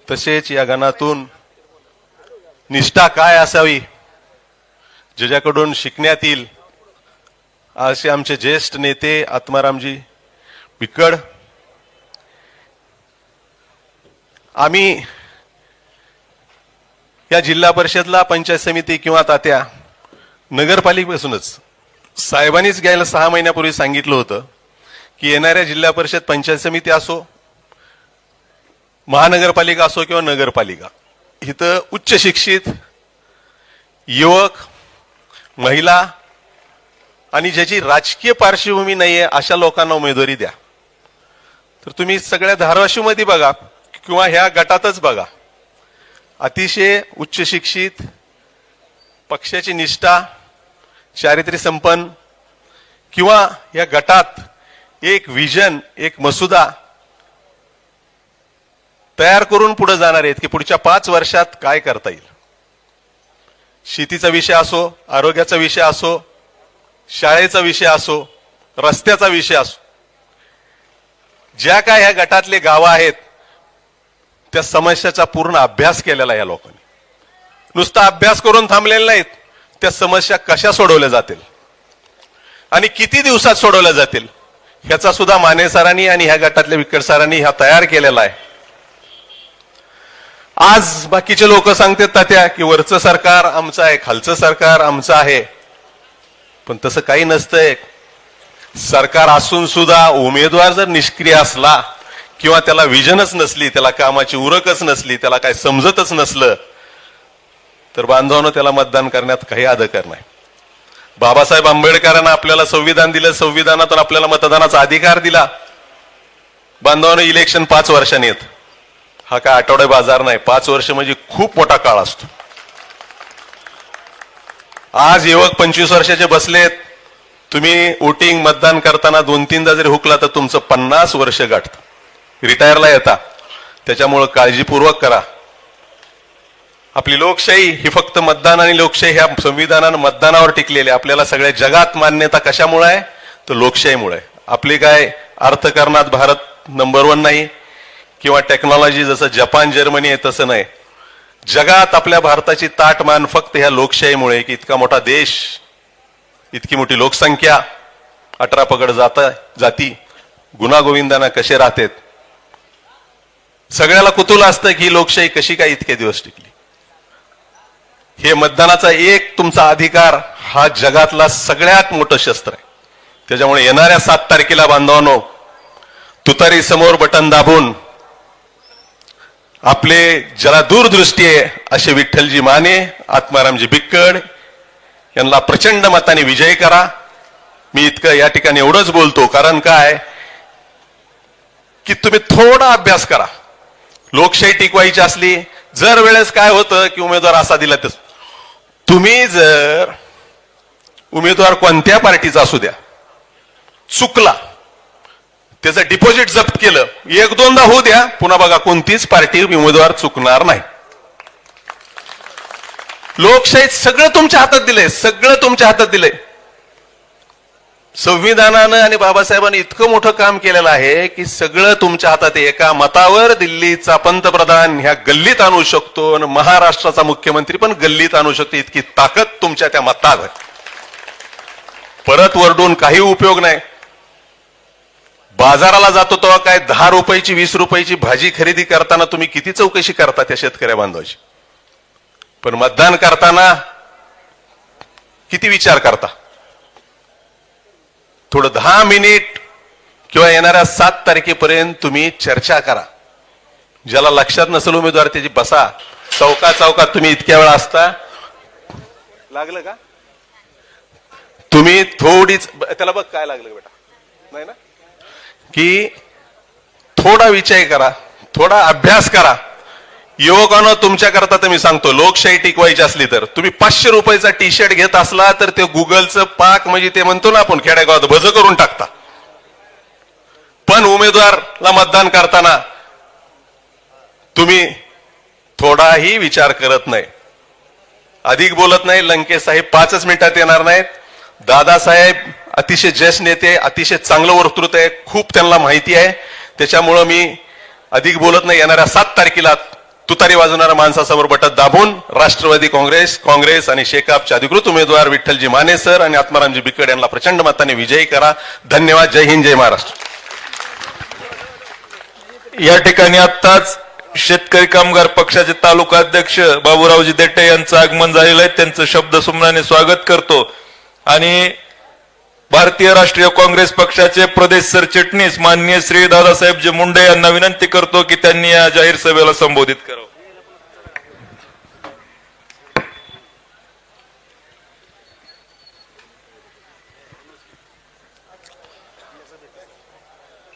तसेच या गणातून निष्ठा काय असावी ज्याच्याकडून शिकण्यात येईल असे आमचे ज्येष्ठ नेते आत्मारामजी बिकड, आम्ही या जिल्हा परिषदला पंचायत समिती किंवा तात्या नगरपालिकेपासूनच साहेबांनीच गेल्या 6 महिन्यापूर्वी सांगितलं होतं की येणाऱ्या जिल्हा परिषद पंचायत समिती असो, महानगरपालिका असो किंवा नगरपालिका, इथं उच्च शिक्षित युवक, महिला आणि ज्याची राजकीय पार्श्वभूमी नाहीये अशा लोकांना उमेदवारी द्या. तर तुम्ही सगळ्या धाराशिवमध्ये बघा किंवा ह्या गटातच बघा, अतिशय उच्च शिक्षित, पक्षाची निष्ठा, चारित्र्य संपन्न किंवा या गटात एक विजन, एक मसुदा तयार करून पुढे जाणार आहेत की पुढच्या 5 वर्षात काय करता येईल. शेतीचा विषय असो, आरोग्याचा विषय असो, शाळेचा विषय असो, रस्त्याचा विषय असो, ज्या काय ह्या गटातले गावं आहेत त्या समस्याचा पूर्ण अभ्यास केलेला या लोकांनी. नुसता अभ्यास करून थांबलेला नाहीत, त्या समस्या कशा सोडवल्या जातील आणि किती दिवसात सोडवल्या जातील ह्याचा सुद्धा माने सरांनी आणि ह्या गटातल्या विकट सरांनी ह्या तयार केलेला आहे. आज बाकीचे लोक सांगतात तात्या की वरचं सरकार आमचं आहे, खालचं सरकार आमचं आहे, पण तसं काही नसतंय. सरकार असून सुद्धा उमेदवार जर निष्क्रिय असला किंवा त्याला विजनच नसली, त्याला कामाची उरकच नसली, त्याला काय समजतच नसलं, तर बांधवांनो त्याला मतदान करण्यात काही अधिकार नाही. बाबासाहेब आंबेडकरांना आपल्याला संविधान दिलं, संविधानातून आपल्याला मतदानाचा अधिकार दिला. बांधवांनो इलेक्शन 5 वर्षांनी येत, हा काय आठवडे बाजार नाही. 5 वर्ष म्हणजे खूप मोठा काळ असतो. आज युवक 25 वर्षाचे बसलेत, तुम्ही वोटिंग मतदान करताना 2-3दा जरी हुकला तर तुमचं 50 वर्ष गाठतं, रिटायरला येता. त्याच्यामुळे काळजीपूर्वक करा. आपली लोकशाही ही फक्त मतदान आणि लोकशाही ह्या संविधानानं मतदानावर टिकलेली आहे. आपल्याला सगळ्या जगात मान्यता कशामुळे आहे तर लोकशाहीमुळे. आपली काय अर्थकारणात भारत नंबर 1 नाही किंवा टेक्नॉलॉजी जसं जपान जर्मनी आहे तसं नाही. जगात आपल्या भारताची ताटमान फक्त ह्या लोकशाहीमुळे की इतका मोठा देश, इतकी मोठी लोकसंख्या, 18 पगड जाती गुणागोविंदाना कसे राहतात. सगळ्याला कुतूहल असतं की लोकशाही कशी काय इतके दिवस टिकली. हे मतदानाचा एक तुमचा अधिकार हा जगातला सगळ्यात मोठं शस्त्र आहे. त्याच्यामुळे येणाऱ्या 7 तारखेला बांधवांनो तुतारी समोर बटन दाबून आपले ज्याला दूरदृष्टी आहे असे विठ्ठलजी माने, आत्मारामजी बिक्कड यांना प्रचंड मताने विजयी करा. मी इतकं या ठिकाणी एवढंच बोलतो कारण काय की तुम्ही थोडा अभ्यास करा. लोकशाही टिकवायची असली जर वेळेस काय होतं की उमेदवार असा दिला तर तुम्ही जर उमेदवार कोणत्या पार्टीचा असू द्या चुकला, त्याचं डिपॉझिट जप्त केलं, 1-2दा होऊ द्या, पुन्हा बघा कोणतीच पार्टी उमेदवार चुकणार नाही. लोकशाहीत सगळं तुमच्या हातात दिलंय, सगळं तुमच्या हातात दिलंय. संविधानानं आणि बाबासाहेबांनी इतकं मोठं काम केलेलं आहे की सगळं तुमच्या हातात आहे. एका मतावर दिल्लीचा पंतप्रधान ह्या गल्लीत आणू शकतो आणि महाराष्ट्राचा मुख्यमंत्री पण गल्लीत आणू शकतो. इतकी ताकद तुमच्या त्या मतात आहे. परत वरडून काही उपयोग नाही. बाजाराला जातो तेव्हा काय 10 रुपयाची 20 रुपयाची भाजी खरेदी करताना तुम्ही किती चौकशी करता त्या शेतकऱ्या बांधवाची, पण मतदान करताना किती विचार करता? थोडं 10 मिनिट किंवा येणाऱ्या 7 तारखेपर्यंत तुम्ही चर्चा करा. ज्याला लक्षात नसेल उमेदवार त्याची बसा चौकात तुम्ही इतक्या वेळा असता. लागलं का तुम्ही थोडीच त्याला बघ काय लागलं बेटा नाही ना, की थोडा विचार करा, थोडा अभ्यास करा. युवकांनो तुमच्याकरता तर मी सांगतो, लोकशाही टिकवायची असली तर तुम्ही 500 रुपयाचा टी शर्ट घेत असला तर ते गुगलचं पाक म्हणजे ते म्हणतो ना आपण खेडेगावात भज करून टाकता. पण उमेदवारला मतदान करताना तुम्ही थोडाही विचार करत नाही. अधिक बोलत नाही. लंकेश साहेब 5 मिनिटात येणार नाहीत. दादासाहेब अतिशय ज्येष्ठ नेते, अतिशय चांगलं वक्तृत्व आहे, खूप त्यांना माहिती आहे. त्याच्यामुळं मी अधिक बोलत नाही. येणाऱ्या 7 तारखेला तुतारी वाजवणाऱ्या माणसासमोर बटन दाबून राष्ट्रवादी काँग्रेस आणि शेकापचे अधिकृत उमेदवार विठ्ठलजी माने सर आणि आत्मारामजी बिकड यांना प्रचंड मताने विजयी करा. धन्यवाद. जय हिंद, जय महाराष्ट्र. या ठिकाणी आत्ताच शेतकरी कामगार पक्षाचे तालुका अध्यक्ष बाबूरावजी देठे यांचं आगमन झालेलं आहे. त्यांचं शब्दसुमनाने स्वागत करतो. आणि भारतीय राष्ट्रीय काँग्रेस पक्षाचे प्रदेश सरचिटणीस माननीय श्री दादासाहेबजी मुंडे यांना विनंती करतो की त्यांनी या जाहीर सभेला संबोधित करावं.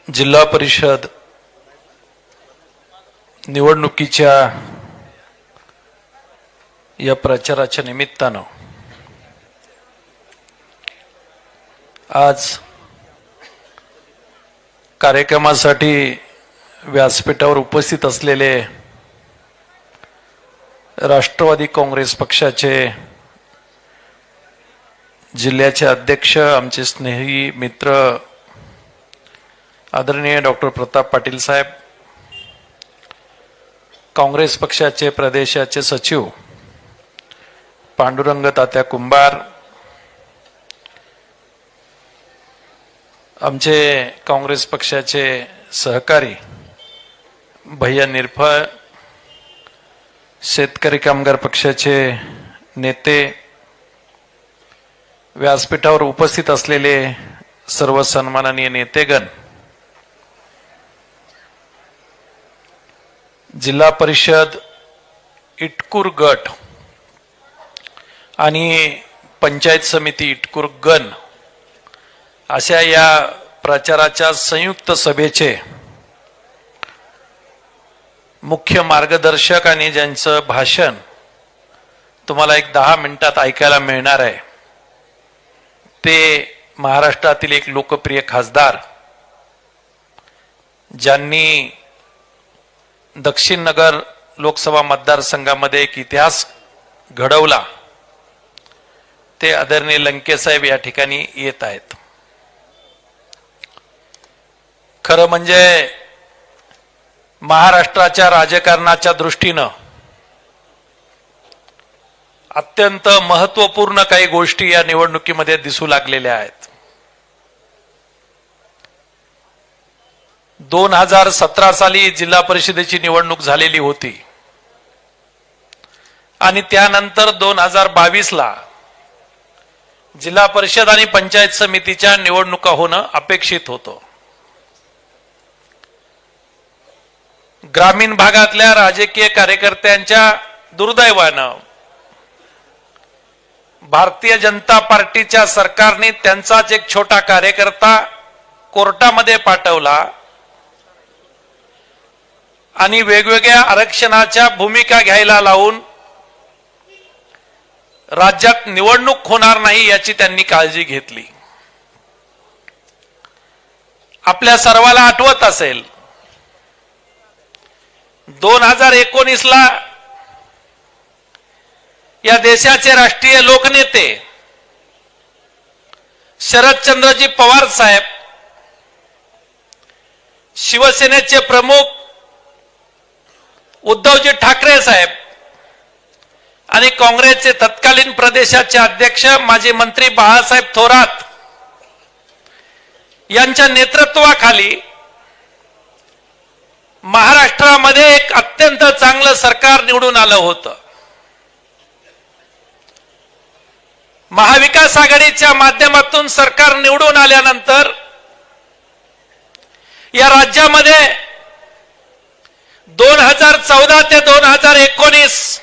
जिल्हा परिषद निवडणुकीच्या या प्रचाराच्या निमित्तानं आज कार्यक्रमासाठी व्यासपीठावर उपस्थित असलेले राष्ट्रवादी काँग्रेस पक्षाचे जिल्ह्याचे अध्यक्ष, आमचे स्नेही मित्र आदरणीय डॉक्टर प्रताप पाटील साहेब, काँग्रेस पक्षाचे प्रदेशाचे सचिव पांडुरंग तात्या कुंभार, आमचे काँग्रेस पक्षाचे सहकारी भैया निरफळ, शेतकरी कामगार पक्षाचे नेते, व्यासपीठावर उपस्थित असलेले सर्व सन्माननीय नेतेगण, जिल्हा परिषद इटकूर गट आणि पंचायत समिती इटकूर गण अशा या प्रचाराच्या संयुक्त सभेचे मुख्य मार्गदर्शक आणि ज्यांचं भाषण तुम्हाला एक 10 मिनिटात ऐकायला मिळणार आहे, ते महाराष्ट्रातील एक लोकप्रिय खासदार ज्यांनी दक्षिण नगर लोकसभा मतदारसंघामध्ये एक इतिहास घडवला, ते आदरणीय लंकेसाहेब या ठिकाणी येत आहेत. खरं म्हणजे महाराष्ट्राच्या राजकारणाच्या दृष्टीनं अत्यंत महत्वपूर्ण काही गोष्टी या निवडणुकीमध्ये दिसू लागलेल्या आहेत. 2017 साली जिल्हा परिषदेची निवडणूक झालेली होती आणि त्यानंतर 2022ला जिल्हा परिषद आणि पंचायत समितीच्या निवडणुका होणं अपेक्षित होतं. ग्रामीण भागातल्या राजकीय कार्यकर्त्यांच्या दुर्दैवानं भारतीय जनता पार्टीच्या सरकारने त्यांचाच एक छोटा कार्यकर्ता कोर्टामध्ये पाठवला आणि वेगवेगळ्या आरक्षणाच्या भूमिका घ्यायला लावून राज्यात निवडणूक होणार नाही याची त्यांनी काळजी घेतली. आपल्या सर्वाला आठवत असेल 2019ला या देशाचे राष्ट्रीय लोकनेते शरदचंद्रजी पवार साहेब, शिवसेनेचे प्रमुख उद्धवजी ठाकरे साहेब आणि काँग्रेसचे तत्कालीन प्रदेशाचे अध्यक्ष माजी मंत्री बाळासाहेब थोरात यांच्या नेतृत्वाखाली महाराष्ट्रामध्ये एक अत्यंत चांगलं सरकार निवडून आलं होतं. महाविकास आघाडीच्या माध्यमातून सरकार निवडून आल्यानंतर या राज्यामध्ये 2014 ते 2019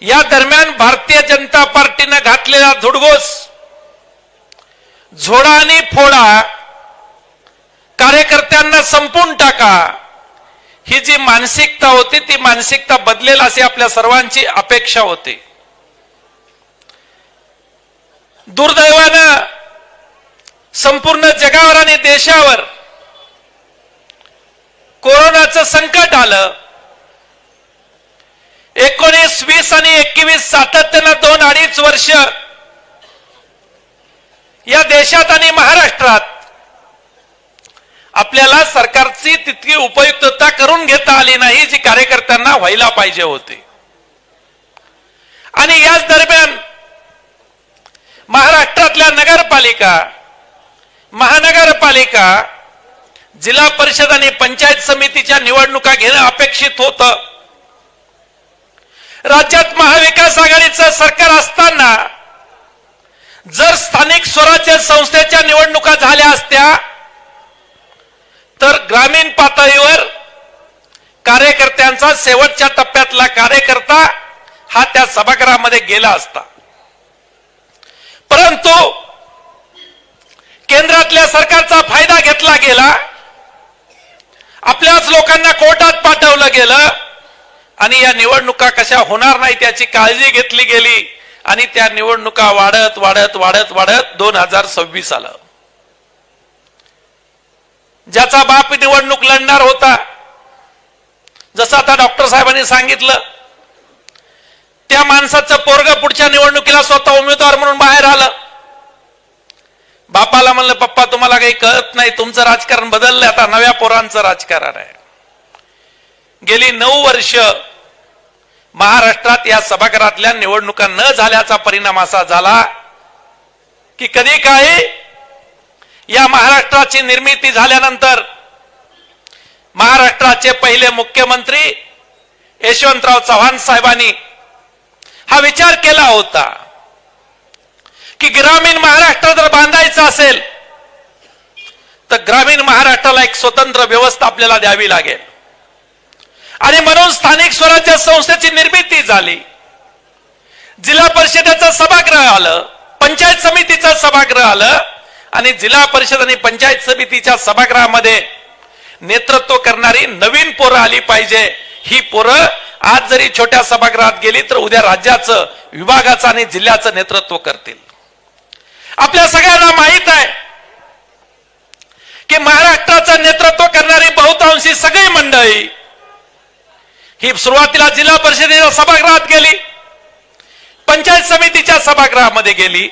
या दरम्यान भारतीय जनता पार्टीनं घातलेला धुडगोस, झोडा आणि फोडा, कार्यकर्त्यांना संपून टाका, ही जी मानसिकता होती ती मानसिकता बदलेल अशी आपल्या सर्वांची अपेक्षा होती. दुर्दैवानं संपूर्ण जगावर आणि देशावर कोरोनाचं संकट आलं. 19, 20 आणि 21 सातत्यानं 2-2.5 वर्ष या देशात आणि महाराष्ट्रात आपल्याला सरकारची तितकी उपयुक्तता करून घेता आली नाही जी कार्यकर्त्यांना व्हायला पाहिजे होती. आणि याच दरम्यान महाराष्ट्रातल्या नगरपालिका, महानगरपालिका, जिल्हा परिषद आणि पंचायत समितीच्या निवडणुका घेणं अपेक्षित होतं. राज्यात महाविकास आघाडीचं सरकार असताना जर स्थानिक स्वराज्य संस्थेच्या निवडणुका झाल्या असत्या तर ग्रामीण पातळीवर कार्यकर्त्यांचा शेवटच्या टप्प्यातला कार्यकर्ता हा त्या सभागृहामध्ये गेला असता. परंतु केंद्रातल्या सरकारचा फायदा घेतला गेला, आपल्याच लोकांना कोर्टात पाठवलं गेलं आणि या निवडणुका कशा होणार नाही त्याची काळजी घेतली गेली आणि त्या निवडणुका वाढत वाढत वाढत वाढत 2026 आलं. ज्याचा बाप निवडणूक लढणार होता, जसं आता डॉक्टर साहेबांनी सांगितलं, त्या माणसाचं पोरग पुढच्या निवडणुकीला स्वतः उमेदवार म्हणून बाहेर आलं. बापाला म्हणलं, पप्पा तुम्हाला काही कळत नाही, तुमचं राजकारण बदललं, आता नव्या पोरांचं राजकारण आहे. गेली 9 वर्ष महाराष्ट्रात या सभागृहातल्या निवडणुका न झाल्याचा परिणाम असा झाला की कधी काळी या महाराष्ट्राची निर्मिती झाल्यानंतर महाराष्ट्राचे पहिले मुख्यमंत्री यशवंतराव चव्हाण साहेबांनी हा विचार केला होता की ग्रामीण महाराष्ट्र जर बांधायचं असेल तर ग्रामीण महाराष्ट्राला एक स्वतंत्र व्यवस्था आपल्याला द्यावी लागेल. आणि म्हणून स्थानिक स्वराज्य संस्थेची निर्मिती झाली. जिल्हा परिषदेचं सभागृह आलं, पंचायत समितीचं सभागृह आलं आणि जिल्हा परिषद आणि पंचायत समितीच्या सभागृहामध्ये नेतृत्व करणारी नवीन पोरं आली पाहिजे. ही पोरं आज जरी छोट्या सभागृहात गेली तर उद्या राज्याचं, विभागाचं आणि जिल्ह्याचं नेतृत्व करतील. आपल्या सगळ्यांना माहित आहे की महाराष्ट्राचं नेतृत्व करणारी बहुतांशी सगळी मंडळी ही सुरुवातीला जिल्हा परिषदेच्या सभागृहात गेली, पंचायत समितीच्या सभागृहामध्ये गेली,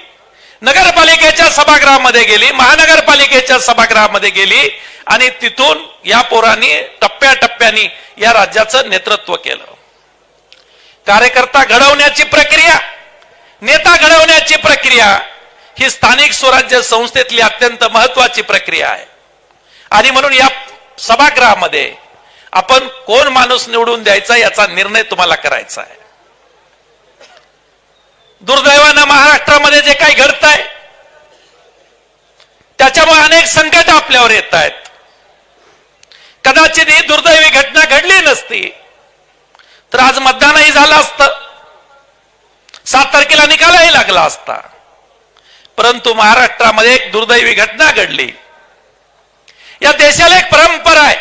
नगरपालिकेच्या सभागृहामध्ये गेली, महानगरपालिकेच्या सभागृहामध्ये गेली आणि तिथून या पोरांनी टप्प्याटप्प्याने या राज्याचं नेतृत्व केलं. कार्यकर्ता घडवण्याची प्रक्रिया, नेता घडवण्याची प्रक्रिया ही स्थानिक स्वराज्य संस्थेतली अत्यंत महत्वाची प्रक्रिया आहे. आणि म्हणून या सभागृहामध्ये आपण कोण माणूस निवडून द्यायचा याचा निर्णय तुम्हाला करायचा आहे. दुर्दैवानं महाराष्ट्रामध्ये जे काही घडतंय त्याच्यामुळे अनेक संकट आपल्यावर येत आहेत. कदाचित ही दुर्दैवी घटना घडली नसती तर आज मतदानही झालं असतं, 7 तारखेला निकालही लागला असता. परंतु महाराष्ट्रामध्ये एक दुर्दैवी घटना घडली. या देशाला एक परंपरा आहे,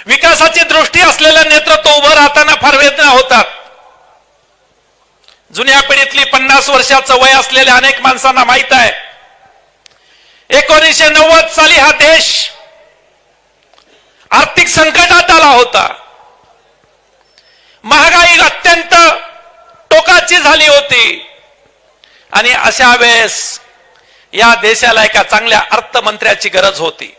विकासाची दृष्टी असलेलं नेतृत्व उभं राहताना फार वेदना होतात. जुन्या पिढीतली 50 वर्षाचं वय असलेल्या अनेक माणसांना माहित आहे 1990 साली हा देश आर्थिक संकटात आला होता. महागाई अत्यंत टोकाची झाली होती आणि अशा वेळेस या देशाला एका चांगल्या अर्थमंत्र्याची गरज होती.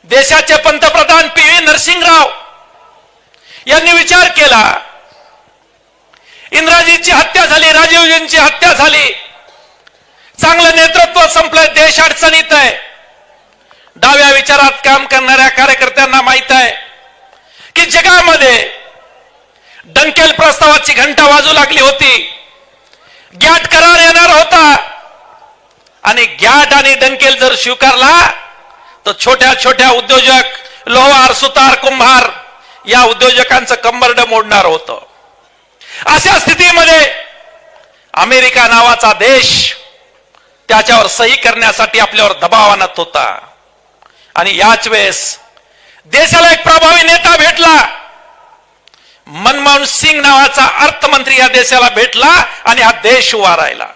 देशाचे पंतप्रधान पी.व्ही. नरसिंहराव यांनी विचार केला, इंदिराजींची हत्या झाली, राजीवजींची हत्या झाली, चांगलं नेतृत्व संपलंय, देश अडचणीत आहे. डाव्या विचारात काम करणाऱ्या कार्यकर्त्यांना माहित आहे की जगामध्ये डंकेल प्रस्तावाची घंटा वाजू लागली होती. गॅट करार येणार होता आणि गॅट आणि डंकेल जर स्वीकारला तर छोट्या छोट्या उद्योजक, लोहार, सुतार, कुंभार या उद्योजकांचं कंबरड मोडणार होतं. अशा स्थितीमध्ये अमेरिका नावाचा देश त्याच्यावर सही करण्यासाठी आपल्यावर दबाव आणत होता. आणि याच वेळेस देशाला एक प्रभावी नेता भेटला. मनमोहन सिंग नावाचा अर्थमंत्री या देशाला भेटला आणि हा देश उभा राहिला.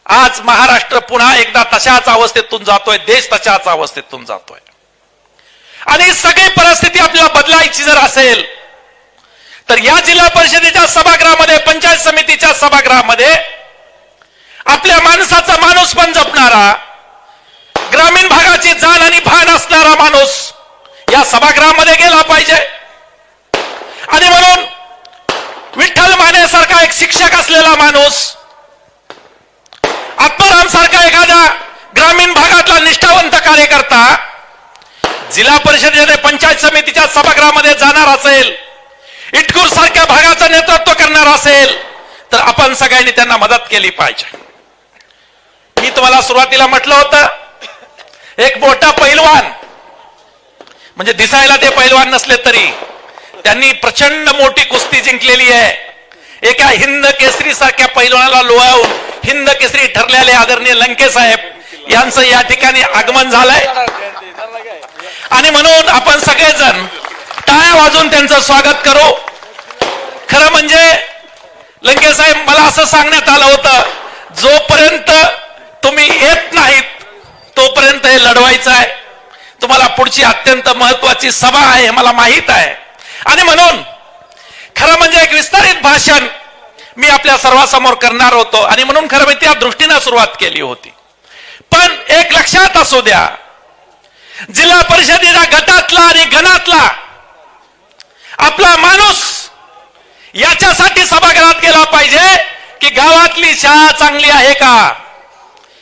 आज महाराष्ट्र पुन्हा एकदा तशाच अवस्थेतून जातोय, देश तशाच अवस्थेतून जातोय. आणि सगळी परिस्थिती आपल्याला बदलायची जर असेल तर या जिल्हा परिषदेच्या सभागृहामध्ये, पंचायत समितीच्या सभागृहामध्ये आपल्या माणसाचा माणूस पण जपणारा, ग्रामीण भागाची जाण आणि भान असणारा माणूस या सभागृहामध्ये गेला पाहिजे. आणि म्हणून विठ्ठल माने सारखा एक शिक्षक असलेला माणूस, आत्माराम सारखा एखादा ग्रामीण भागातला निष्ठावंत कार्यकर्ता जिल्हा परिषदेच्या पंचायत समितीच्या सभागृहामध्ये जाणार असेल, इटकूर सारख्या भागाचं नेतृत्व करणार असेल तर आपण सगळ्यांनी त्यांना मदत केली पाहिजे. मी तुम्हाला सुरुवातीला म्हटलं होतं, एक मोठा पैलवान, म्हणजे दिसायला ते पैलवान नसले तरी त्यांनी प्रचंड मोठी कुस्ती जिंकलेली आहे. एका हिंद केसरी सारख्या पैलवानाला लोळवून हिंद केसरी ठरलेले आदरणीय लंके साहेब यांचं या ठिकाणी आगमन झालंय. आणि म्हणून आपण सगळेजण टाळ्या वाजून त्यांचं स्वागत करू. खरं म्हणजे लंके साहेब, मला असं सांगण्यात आलं होतं, जोपर्यंत तुम्ही येत नाहीत तोपर्यंत हे लढवायचं आहे. तुम्हाला पुढची अत्यंत महत्वाची सभा आहे हे मला माहित आहे. आणि म्हणून खरं म्हणजे एक विस्तारित भाषण मी आपल्या सर्वांसमोर करणार होतो. आणि म्हणून खरं म्हणजे त्या दृष्टीने सुरुवात केली होती. पण एक लक्षात असू द्या, जिल्हा परिषदेच्या गटातला आणि गणातला आपला माणूस याच्यासाठी सभागृहात गेला पाहिजे की गावातली शाळा चांगली आहे का,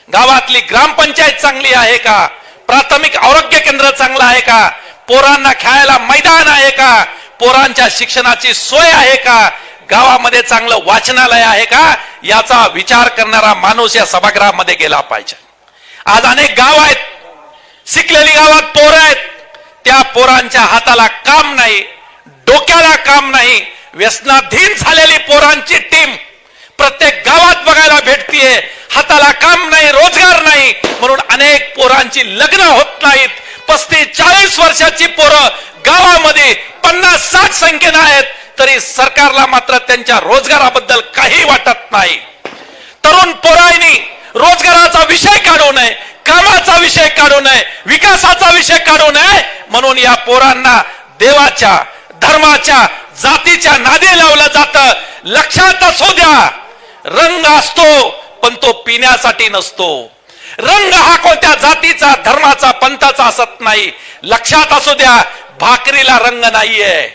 गावातली ग्रामपंचायत चांगली आहे का, प्राथमिक आरोग्य केंद्र चांगलं आहे का, पोरांना खेळायला मैदान आहे का, पोरांच्या शिक्षणाची सोय आहे का, गावामध्ये चांगलं वाचनालय आहे का, याचा विचार करणारा माणूस या सभागृहामध्ये गेला पाहिजे. आज अनेक गाव आहेत, शिकलेली गावात पोरं आहेत, त्या पोरांच्या हाताला काम नाही, डोक्याला काम नाही, व्यसनाधीन झालेली पोरांची टीम प्रत्येक गावात बघायला भेटतीये. हाताला काम नाही, रोजगार नाही, म्हणून अनेक पोरांची लग्न होत नाहीत. 35-40 वर्षाची पोरं गावामध्ये 50-60 संख्येनं आहेत, तरी सरकारला मात्र त्यांच्या रोजगाराबद्दल काही वाटत नाही. तरुण पोरांनी रोजगाराचा विषय काढू नये, कामाचा विषय काढू नये, विकासाचा विषय काढू नये, म्हणून या पोरांना देवाच्या, धर्माच्या, जातीच्या नादी लावलं जातं. लक्षात असू द्या, रंग असतो पण तो पिण्यासाठी नसतो. रंग हा कोणत्या जातीचा, धर्माचा, पंथाचा असत नाही. लक्षात असू द्या, भाकरीला रंग नाहीये.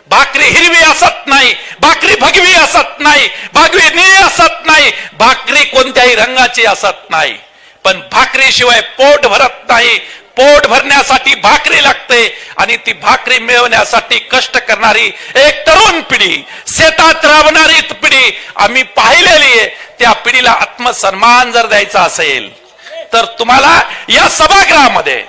भाकरी हिरवी असत नाही, भाकरी भगवी असत नाही, भागवी निळी असत नाही, भाकरी कोणत्याही रंगाची असत नाही. पण भाकरीशिवाय पोट भरत नाही. पोट भरण्यासाठी भाकरी लागते आणि ती भाकरी मिळवण्यासाठी कष्ट करणारी एक तरुण पिढी, शेतात राबणारी पिढी आम्ही पाहिलेली आहे. त्या पिढीला आत्मसन्मान जर द्यायचा असेल तर तुम्हाला या सभागृहामध्ये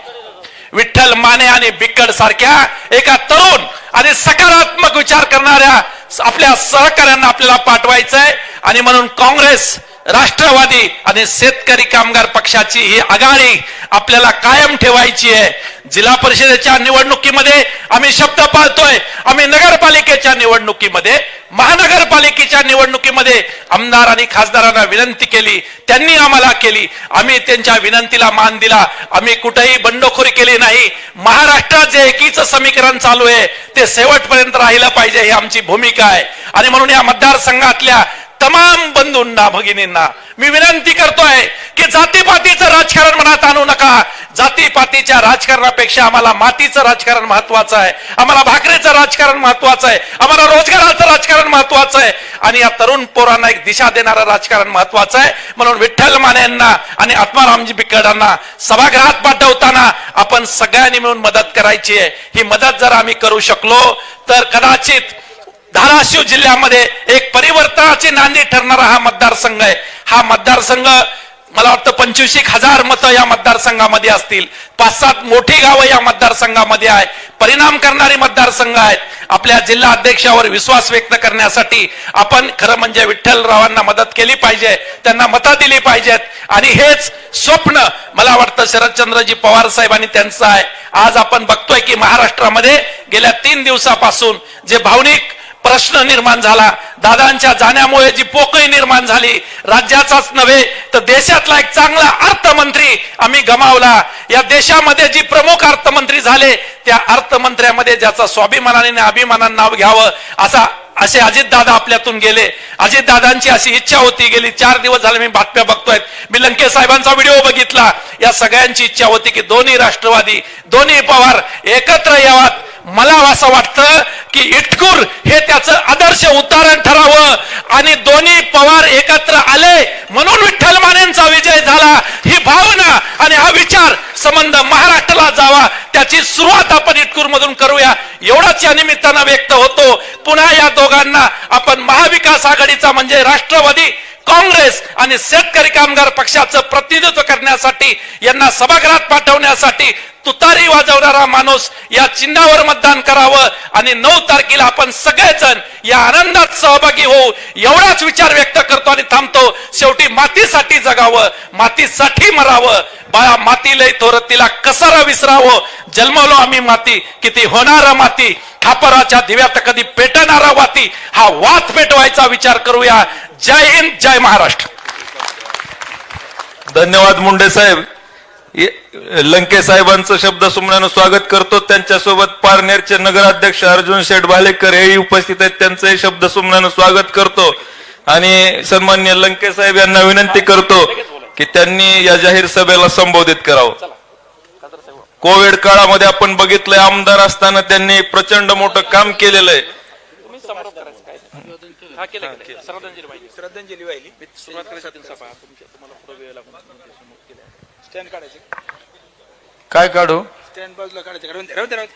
विठ्ठल माने आणि बिक्कड सारख्या एका तरुण आणि सकारात्मक विचार करणाऱ्या आपल्या सहकाऱ्यांना आपल्याला पाठवायचं आहे. आणि म्हणून काँग्रेस, राष्ट्रवादी आणि शेतकरी कामगार पक्षाची ही आघाडी आपल्याला कायम ठेवायची आहे. जिल्हा परिषदेच्या निवडणुकीमध्ये आम्ही शब्द पाळतोय. आम्ही नगरपालिकेच्या निवडणुकीमध्ये, महानगरपालिकेच्या निवडणुकीमध्ये आमदार आणि खासदारांना विनंती केली, त्यांनी आम्हाला केली, आम्ही त्यांच्या विनंतीला मान दिला. आम्ही कुठेही बंडखोरी केली नाही. महाराष्ट्रात जे एकीचं समीकरण चालू आहे ते शेवटपर्यंत राहिलं पाहिजे, ही आमची भूमिका आहे. आणि म्हणून या मतदारसंघातल्या तमाम बंधूंना, भगिनींना मी विनंती करतोय की जातीपातीचं राजकारण मनात आणू नका. जातीपातीच्या राजकारणापेक्षा आम्हाला मातीचं राजकारण महत्वाचं आहे, आम्हाला भाकरीचं राजकारण महत्वाचं आहे, आम्हाला रोजगाराचं राजकारण महत्वाचं आहे आणि या तरुण पोरांना एक दिशा देणारं राजकारण महत्वाचं आहे. म्हणून विठ्ठल माने यांना आणि आत्मारामजी बिकडांना सभागृहात पाठवताना आपण सगळ्यांनी मिळून मदत करायची आहे. ही मदत जर आम्ही करू शकलो तर कदाचित धाराशिव जिल्ह्यामध्ये एक परिवर्तनाची नांदी ठरणारा हा मतदारसंघ आहे. हा मतदारसंघ मला वाटतं 25,000 मतं या मतदारसंघामध्ये असतील. 5-7 मोठी गावं या मतदारसंघामध्ये आहे. परिणाम करणारी मतदारसंघ आहेत. आपल्या जिल्हा अध्यक्षावर विश्वास व्यक्त करण्यासाठी आपण खरं म्हणजे विठ्ठलरावांना मदत केली पाहिजे, त्यांना मतं दिली पाहिजेत आणि हेच स्वप्न मला वाटतं शरदचंद्रजी पवार साहेबांनी त्यांचं आहे. आज आपण बघतोय की महाराष्ट्रामध्ये गेल्या 3 दिवसापासून जे भावनिक प्रश्न निर्माण झाला, दादांच्या जाण्यामुळे जी पोकळी निर्माण झाली, राज्याचाच नव्हे तर देशातला एक चांगला अर्थमंत्री आम्ही गमावला. या देशामध्ये जी प्रमुख अर्थमंत्री झाले त्या अर्थमंत्र्यामध्ये ज्याचा स्वाभिमानाने अभिमानाने नाव घ्यावं असे अजितदादा आपल्यातून गेले. अजितदादांची अशी इच्छा होती, गेली 4 दिवस झाले मी बातम्या बघतोय, मी लंके साहेबांचा व्हिडिओ बघितला, या सगळ्यांची इच्छा होती की दोन्ही राष्ट्रवादी, दोन्ही पवार एकत्र यावात. मला असं वाटतं की इटकूर हे त्याचं आदर्श उदाहरण ठरावं आणि दोन्ही पवार एकत्र आले म्हणून विठ्ठल मानेंचा विजय झाला. ही भावना आणि हा विचार संबंध महाराष्ट्राला जावा, त्याची सुरुवात आपण इटकूर मधून करूया एवढाच या निमित्तानं व्यक्त होतो. पुन्हा या दोघांना आपण महाविकास आघाडीचा म्हणजे राष्ट्रवादी काँग्रेस आणि शेतकरी कामगार पक्षाचं प्रतिनिधित्व करण्यासाठी यांना सभागृहात पाठवण्यासाठी तुतारी वाजवणारा माणूस या चिन्हावर मतदान करावं आणि 9 तारखेला आपण सगळेजण या आनंदात सहभागी होऊ एवढाच विचार व्यक्त करतो आणि थांबतो. शेवटी मातीसाठी जगावं, मातीसाठी मरावं. बाळा माती लय थोर तिला कसारा विसरावं. जन्मलो आम्ही माती, किती होणार माती, खापराच्या दिव्यात कधी पेटणारा वाती. हा वात पेटवायचा विचार करूया. जय हिंद, जय महाराष्ट्र. धन्यवाद मुंडे साहेब. लंके साहेबांचं शब्द सुमनानं स्वागत करतो. त्यांच्यासोबत पारनेरचे नगराध्यक्ष अर्जुन शेठ भालेकर हेही उपस्थित आहेत, त्यांचंही शब्द सुमनानं स्वागत करतो आणि सन्माननीय लंके साहेब यांना विनंती करतो की त्यांनी या जाहीर सभेला संबोधित करावं. कोविड काळामध्ये आपण बघितलंय, आमदार असताना त्यांनी प्रचंड मोठं काम केलेलं आहे. श्रद्धांजली वाहिली. काय काढू? स्टँड बाजूला काढायचं.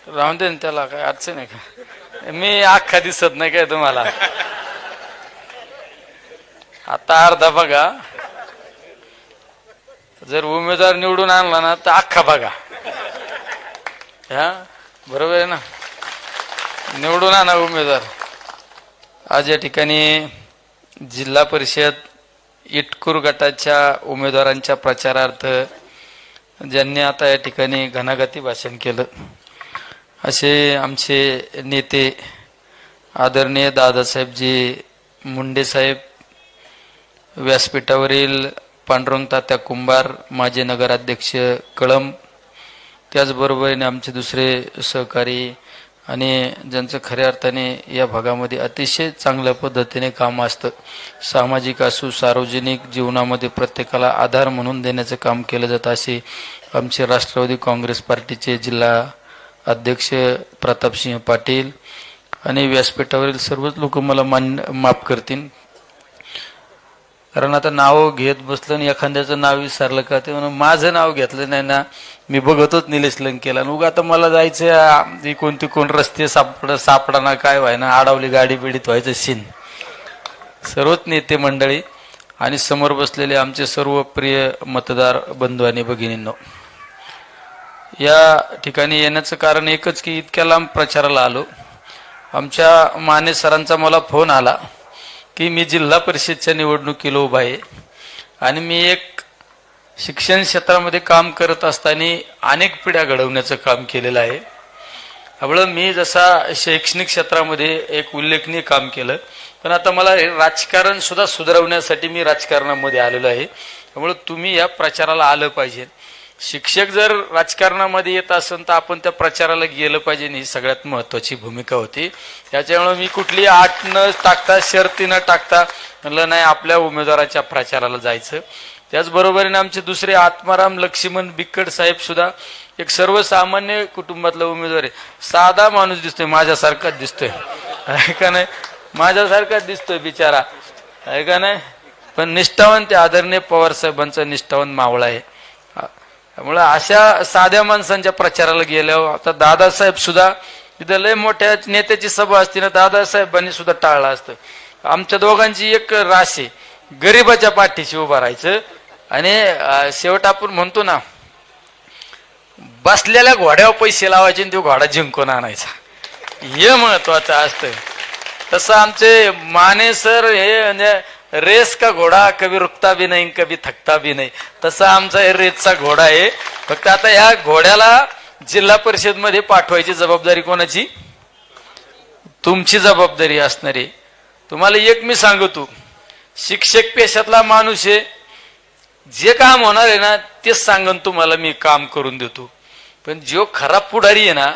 राहून दे ना, त्याला काय अडचण आहे का? मी अख्खा दिसत नाही काय तुम्हाला? आता अर्धा बघा, जर उमेदवार निवडून आणला ना तर अख्खा बघा. हा बरोबर आहे ना, निवडून आणा उमेदवार. आज या ठिकाणी जिल्हा परिषद इटकूर गटाच्या उमेदवारांच्या प्रचारार्थ ज्यांनी आता या ठिकाणी घनाघाती भाषण केलं असे आमचे नेते आदरणीय दादासाहेबजी मुंडे साहेब, व्यासपीठावरील पांडुरंग तात्या कुंभार, माजी नगराध्यक्ष कळम, त्याचबरोबरीने आमचे दुसरे सहकारी आणि ज्यांचं खऱ्या अर्थाने या भागामध्ये अतिशय चांगल्या पद्धतीने काम असतं. सामाजिक असो सार्वजनिक जीवनामध्ये प्रत्येकाला आधार म्हणून देण्याचं काम केलं जातं असे आमचे राष्ट्रवादी काँग्रेस पार्टीचे जिल्हा अध्यक्ष प्रतापसिंह पाटील आणि व्यासपीठावरील सर्वच लोक मला माफ करतील, कारण आता नाव घेत बसलं आणि एखाद्याचं नाव विसरलं का ते म्हणून माझं नाव घेतलं नाही ना. मी बघतोच निलेश लंकेला, उगा आता मला जायचं कोण रस्ते सापडा काय व्हायना, आडावली गाडी बिडीत व्हायचं सीन. सर्वच नेते मंडळी आणि समोर बसलेले आमचे सर्व प्रिय मतदार बंधू आणि भगिनींनो, या ठिकाणी येण्याचं कारण एकच की इतक्या लांब प्रचाराला आलो. आमच्या माने सरांचा मला फोन आला की मी जिल्हा परिषदच्या निवडणुकीला उभा आहे आणि मी एक शिक्षण क्षेत्रामध्ये काम करत असताना अनेक पिढ्या घडवण्याचं काम केलेलं आहे. त्यामुळं मी जसा शैक्षणिक क्षेत्रामध्ये एक उल्लेखनीय काम केलं, पण आता मला राजकारण सुद्धा सुधारवण्यासाठी मी राजकारणामध्ये आलेलो आहे. त्यामुळे तुम्ही या प्रचाराला आलं पाहिजे. शिक्षक जर राजकारणामध्ये येत असेल तर आपण त्या प्रचाराला गेलं पाहिजे, ही सगळ्यात महत्वाची भूमिका होती. त्याच्यामुळे मी कुठली आट न टाकता शर्ती न टाकता म्हणलं नाही आपल्या उमेदवाराच्या प्रचाराला जायचं. त्याचबरोबरीने आमचे दुसरे आत्माराम लक्ष्मण बिक्कड साहेब सुद्धा एक सर्वसामान्य कुटुंबातला उमेदवार आहे. साधा माणूस दिसतोय, माझ्यासारखाच दिसतोय, आहे का नाही? माझ्यासारखाच दिसतोय बिचारा, आहे का नाही? पण निष्ठावंत ते आदरणीय पवार साहेबांचा निष्ठावंत मावळा आहे. त्यामुळे अशा साध्या माणसांच्या प्रचाराला गेल्यावर आता दादासाहेब सुद्धा तिथं लय मोठ्या नेत्याची सभा असते ना, दादासाहेबांनी सुद्धा टाळलं असतं. आमच्या दोघांची एक रास आहे, गरीबाच्या पाठीशी उभं राहायचं आणि शेवट आपण म्हणतो ना, बसलेल्या घोड्यावर पैसे लावायचे आणि तो घोडा जिंकून आणायचा, हे महत्वाचं असतं. तसं आमचे माने सर हे म्हणजे रेस का घोडा कभी रुकता भी नाही कभी थकता भी नाही, तसा आमचा हे रेसचा घोडा आहे. फक्त आता या घोड्याला जिल्हा परिषद मध्ये पाठवायची जबाबदारी कोणाची? तुमची जबाबदारी असणार आहे. तुम्हाला एक मी सांगतो, शिक्षक पेशातला माणूस आहे, जे काम होणार आहे ना तेच सांगून तुम्हाला मी काम करून देतो. पण जो खरा पुढारी आहे ना,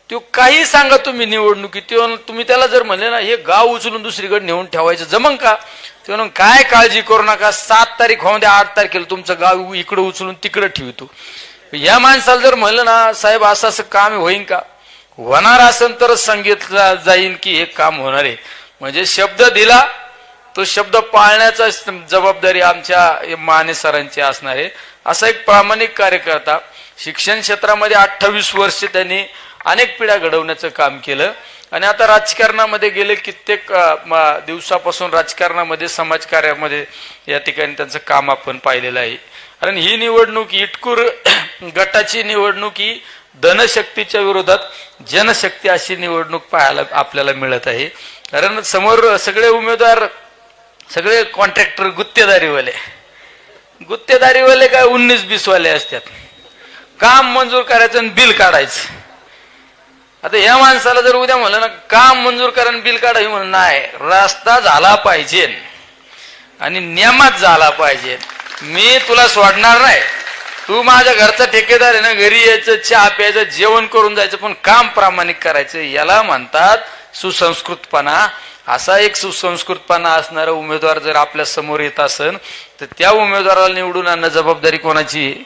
तो काही सांगा तुम्ही निवडणुकीत, तुम्ही त्याला जर म्हणले ना हे गाव उचलून दुसरीकडे नेऊन ठेवायचं जमन का, ते म्हणून काय काळजी करू नका, 7 तारीख होऊन द्या, 8 तारखेला तुमचं गाव इकडे उचलून तिकडे ठेवतो. या माणसाला जर म्हणलं ना साहेब असं असं काम होईन का, होणार असेल तरच सांगितलं जाईन की हे काम होणार आहे. म्हणजे शब्द दिला तो शब्द पाळण्याचा जबाबदारी आमच्या माने सरांची असणार आहे. असा एक प्रामाणिक कार्यकर्ता, शिक्षण क्षेत्रामध्ये 28 वर्ष त्यांनी अनेक पिढ्या घडवण्याचं काम केलं आणि आता राजकारणामध्ये गेले कित्येक दिवसापासून राजकारणामध्ये समाजकार्यामध्ये या ठिकाणी त्यांचं काम आपण पाहिलेलं आहे. कारण ही निवडणूक इटकूर गटाची निवडणूक ही धनशक्तीच्या विरोधात जनशक्ती अशी निवडणूक पाहायला आपल्याला मिळत आहे. कारण समोर सगळे उमेदवार सगळे कॉन्ट्रॅक्टर गुत्तेदारीवाले काय 19-20 वाले असतात, काम मंजूर करायचं आणि बिल काढायचं. आता या माणसाला जर उद्या म्हणलं ना काम मंजूर करा आणि बिल काढा, म्हणून नाही, रस्ता झाला पाहिजे आणि नियमात झाला पाहिजे, मी तुला सोडणार नाही, तू माझ्या घरचा ठेकेदार आहे ना, घरी यायचं, चहा प्यायचं, जेवण करून जायचं, पण काम प्रामाणिक करायचं, याला म्हणतात सुसंस्कृतपणा. असा एक सुसंस्कृतपणा असणारा उमेदवार जर आपल्या समोर येत असेल तर त्या उमेदवाराला निवडून आणणं जबाबदारी कोणाची?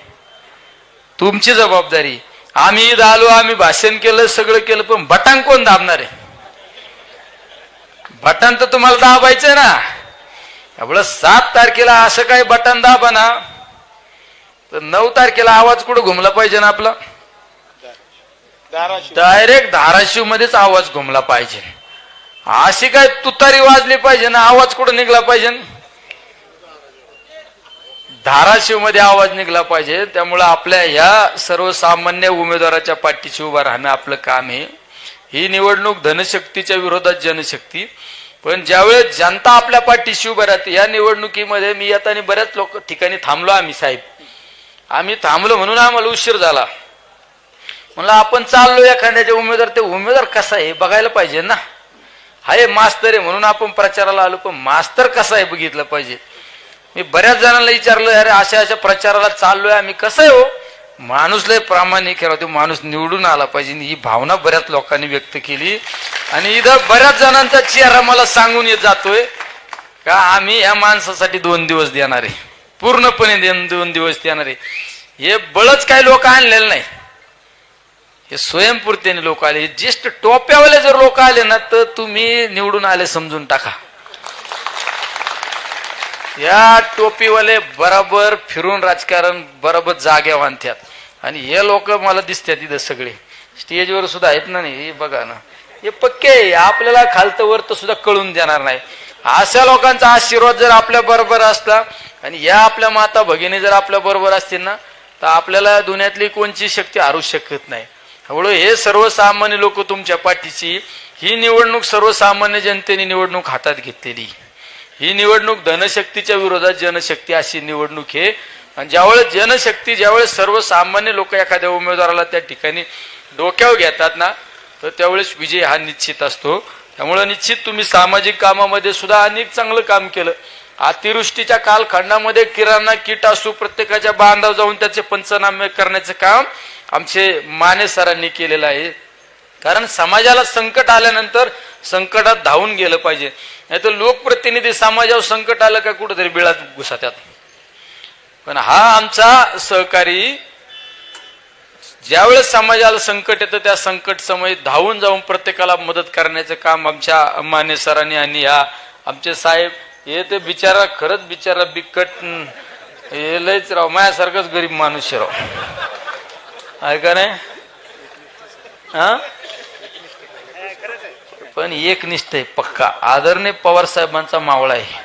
तुमची जबाबदारी. आम्ही इथं आलो, आम्ही भाषण केलं, सगळं केलं, पण बटन कोण दाबणार आहे? बटन तर तुम्हाला दाबायचंय ना. त्यामुळे 7 तारखेला असं काही बटन दाबा ना तर 9 तारखेला आवाज कुठं घुमला पाहिजे ना आपला? डायरेक्ट धाराशिव मध्येच आवाज घुमला पाहिजे. अशी काय तुतारी वाजली पाहिजे ना, आवाज कुठं निघला पाहिजे? धाराशिव मध्ये आवाज निघला पाहिजे. त्यामुळे आपल्या ह्या सर्वसामान्य उमेदवाराच्या पाठीशी उभा राहणं आपलं काम आहे. ही निवडणूक धनशक्तीच्या विरोधात जनशक्ती. पण ज्यावेळेस जनता आपल्या पाठीशी उभं राहते, या निवडणुकीमध्ये मी येताना बऱ्याच ठिकाणी थांबलो आम्ही थांबलो म्हणून आम्हाला उशीर झाला. म्हणलं आपण चाललो एखाद्याचे उमेदवार, ते उमेदवार कसा आहे बघायला पाहिजे ना. हाय मास्तर आहे म्हणून आपण प्रचाराला आलो, पण मास्तर कसा आहे बघितलं पाहिजे. मी बऱ्याच जणांना विचारलं, अरे अशा प्रचाराला चाललोय आम्ही, कसं आहे हो? माणूस लय प्रामाणिक आहे, तो माणूस निवडून आला पाहिजे, ही भावना बऱ्याच लोकांनी व्यक्त केली. आणि इथं बऱ्याच जणांचा चेहरा मला सांगून येत जातोय का आम्ही या माणसासाठी 2 दिवस देणार आहे, पूर्णपणे 2 दिवस देणार आहे. हे बळच काही लोक आणलेलं नाही, हे स्वयंपूर्तीने लोक आले. ज्येष्ठ टोप्यावाले जर लोक आले ना तर तुम्ही निवडून आले समजून टाका. या टोपीवाले बरोबर फिरून राजकारण बरोबर जाग्या बांधतात. आणि हे लोक मला दिसतात तिथं सगळे स्टेजवर सुद्धा आहेत ना. नाही बघा ना, हे पक्के आपल्याला खालतं वरत सुद्धा कळून देणार नाही. अशा लोकांचा आशीर्वाद जर आपल्या बरोबर असला आणि या आपल्या माता भगिनी जर आपल्या बरोबर असतील ना तर आपल्याला दुनियातली कोणची शक्ती हरू शकत नाही. त्यामुळे हे सर्वसामान्य लोक तुमच्या पाठीची, ही निवडणूक सर्वसामान्य जनतेने निवडणूक हातात घेतलेली. ही निवडणूक धनशक्तीच्या विरोधात जनशक्ती अशी निवडणूक आहे. आणि ज्यावेळेस सर्वसामान्य लोक एखाद्या उमेदवाराला त्या ठिकाणी डोक्यावर घेतात ना तर त्यावेळेस विजय हा निश्चित असतो. त्यामुळे निश्चित तुम्ही सामाजिक कामामध्ये सुद्धा अनेक चांगलं काम केलं. अतिवृष्टीच्या कालखंडामध्ये किराणा किट असू, प्रत्येकाच्या बांधावर जाऊन त्याचे पंचनामे करण्याचं काम आमचे माने सरांनी केलेलं आहे. कारण समाजाला संकट आल्यानंतर संकटात धावून गेलं पाहिजे. नाही तर लोकप्रतिनिधी समाजावर संकट आलं का कुठेतरी बिळात घुसतात. पण हा आमचा सहकारी ज्यावेळेस समाजाला संकट येतं त्या संकट समयी धावून जाऊन प्रत्येकाला मदत करण्याचं काम आमच्या मान्य सरांनी आणि या आमचे साहेब हे ते बिचारा खरंच बिचारा बिकट हे लयच राव माझ्यासारखंच गरीब माणूस राव आहे का नाही हा पण एक निष्ठ आहे पक्का आदरणीय पवार साहेबांचा मावळा आहे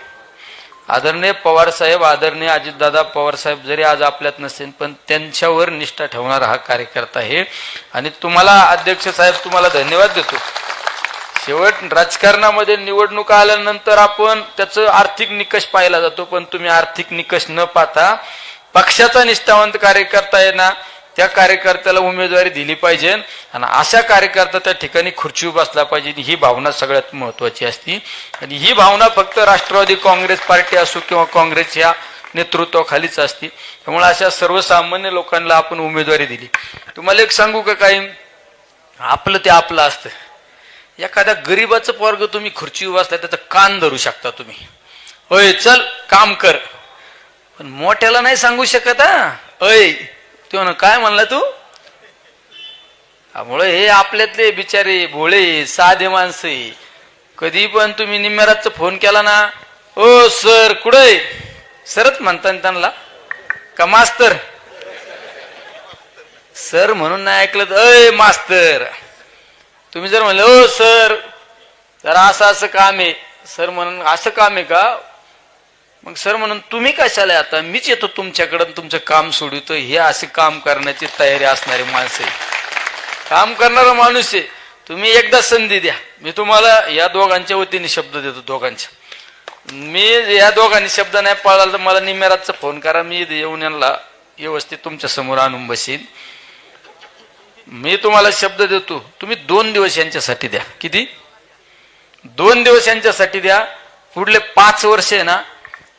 आदरणीय पवार साहेब आदरणीय अजितदादा पवार साहेब जरी आज आपल्यात नसेल पण त्यांच्यावर निष्ठा ठेवणारा हा कार्यकर्ता आहे आणि तुम्हाला अध्यक्ष साहेब तुम्हाला धन्यवाद देतो शेवट राजकारणामध्ये निवडणुका आल्यानंतर आपण त्याचं आर्थिक निकष पाहिला जातो पण तुम्ही आर्थिक निकष न पाहता पक्षाचा निष्ठावंत कार्यकर्ता आहे ना त्या कार्यकर्त्याला उमेदवारी दिली पाहिजे आणि अशा कार्यकर्ता त्या ठिकाणी खुर्चीवर बसला पाहिजे ही भावना सगळ्यात महत्वाची असते आणि ही भावना फक्त राष्ट्रवादी काँग्रेस पार्टी असो किंवा काँग्रेसच्या नेतृत्वाखालीच असते त्यामुळे अशा सर्वसामान्य लोकांना आपण उमेदवारी दिली तुम्हाला एक सांगू का काही आपलं ते आपलं असतं एखाद्या गरीबाचं पोरग तुम्ही खुर्चीवर बसला त्याचा कान धरू शकता तुम्ही होय चल काम कर पण मोठ्याला नाही सांगू शकत हा अय तो काय म्हणला तू त्यामुळे हे आपल्यातले बिचारे भोळे साधे माणसे कधी पण तुम्ही निम्म्यारातचा फोन केला ना ओ सर कुठे सरच म्हणता त्यांना का मास्तर सर म्हणून नाही ऐकलं तर अय मास्तर तुम्ही जर म्हणलं ओ सर जरा असं काम आहे सर म्हणून असं काम आहे का मग सर म्हणून तुम्ही कशाला आता मीच येतो तुमच्याकडं तुमचं काम सोडवतो हे असे काम करण्याची तयारी असणारे माणसं आहे काम करणारा माणूस आहे तुम्ही एकदा संधी द्या मी तुम्हाला या दोघांच्या वतीने शब्द देतो दोघांच्या मी या दोघांनी शब्द नाही पाळला तर मला निम्यारातचा फोन करा मी येऊन यांना व्यवस्थित तुमच्या समोर आणून बसीन मी तुम्हाला शब्द देतो तुम्ही 2 दिवस यांच्यासाठी द्या किती 2 दिवस यांच्यासाठी द्या पुढले 5 वर्ष आहे ना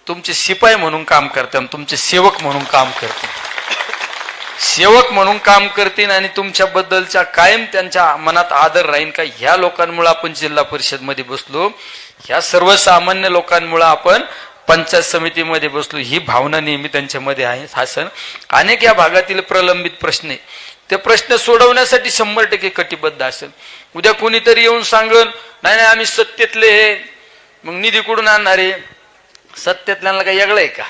तुमचे शिपाई म्हणून काम करतील तुमचे सेवक म्हणून काम करतील सेवक म्हणून काम करतील आणि तुमच्याबद्दलच्या कायम त्यांच्या मनात आदर राहील का ह्या लोकांमुळे आपण जिल्हा परिषद मध्ये बसलो ह्या सर्वसामान्य लोकांमुळे आपण पंचायत समितीमध्ये बसलो ही भावना नेहमी त्यांच्यामध्ये आहे हा सण अनेक या भागातील प्रलंबित प्रश्न आहे ते प्रश्न सोडवण्यासाठी 100% कटिबद्ध असेल उद्या कोणीतरी येऊन सांगन नाही नाही आम्ही सत्तेतले मग निधी कुठून आणणार आहे सत्तेतल्याला काही वेगळं आहे का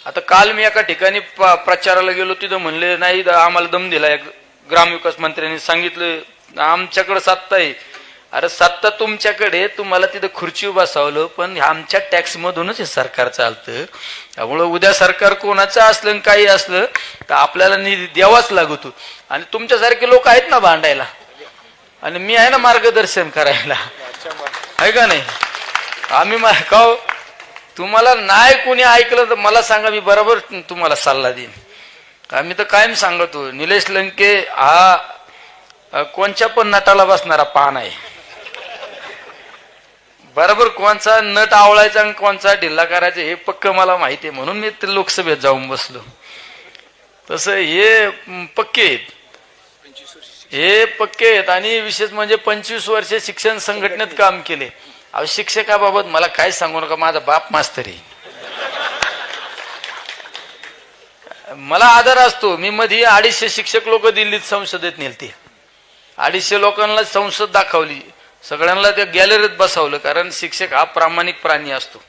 आता काल मी एका ठिकाणी प्रचाराला गेलो तिथं म्हणले नाही आम्हाला दम दिला ग्रामविकास मंत्र्यांनी सांगितलं आमच्याकडे सत्ता आहे अरे सत्ता तुमच्याकडे तुम्हाला तिथं खुर्ची बसवलं पण आमच्या टॅक्स मधूनच हे सरकार चालतं त्यामुळं उद्या सरकार कोणाचं असलं काही असलं तर आपल्याला निधी द्यावाच लागतो आणि तुमच्यासारखे लोक आहेत ना भांडायला आणि मी आहे ना मार्गदर्शन करायला आहे का नाही आम्ही तुम्हाला नाही कोणी ऐकलं तर मला सांगा मी बरोबर तुम्हाला सल्ला देईन आम्ही तर कायम सांगतो निलेश लंके हा कोणच्या पण नटाला बसणारा पान आहे बरोबर कोणचा नट आवळायचा आणि कोणचा ढिल्ला करायचा हे पक्क मला माहिती आहे म्हणून मी लोकसभेत जाऊन बसलो तसं हे पक्के आहेत हे पक्के आहेत आणि विशेष म्हणजे 25 वर्ष शिक्षण संघटनेत काम केले अहो शिक्षकाबाबत मला काय सांगू नका माझा बाप मास्तर आहे मला आदर असतो मी मध्ये 250 शिक्षक लोक दिल्लीत संसदेत नेलते 250 लोकांना संसद दाखवली सगळ्यांना त्या गॅलरीत बसवलं कारण शिक्षक हा प्रामाणिक प्राणी असतो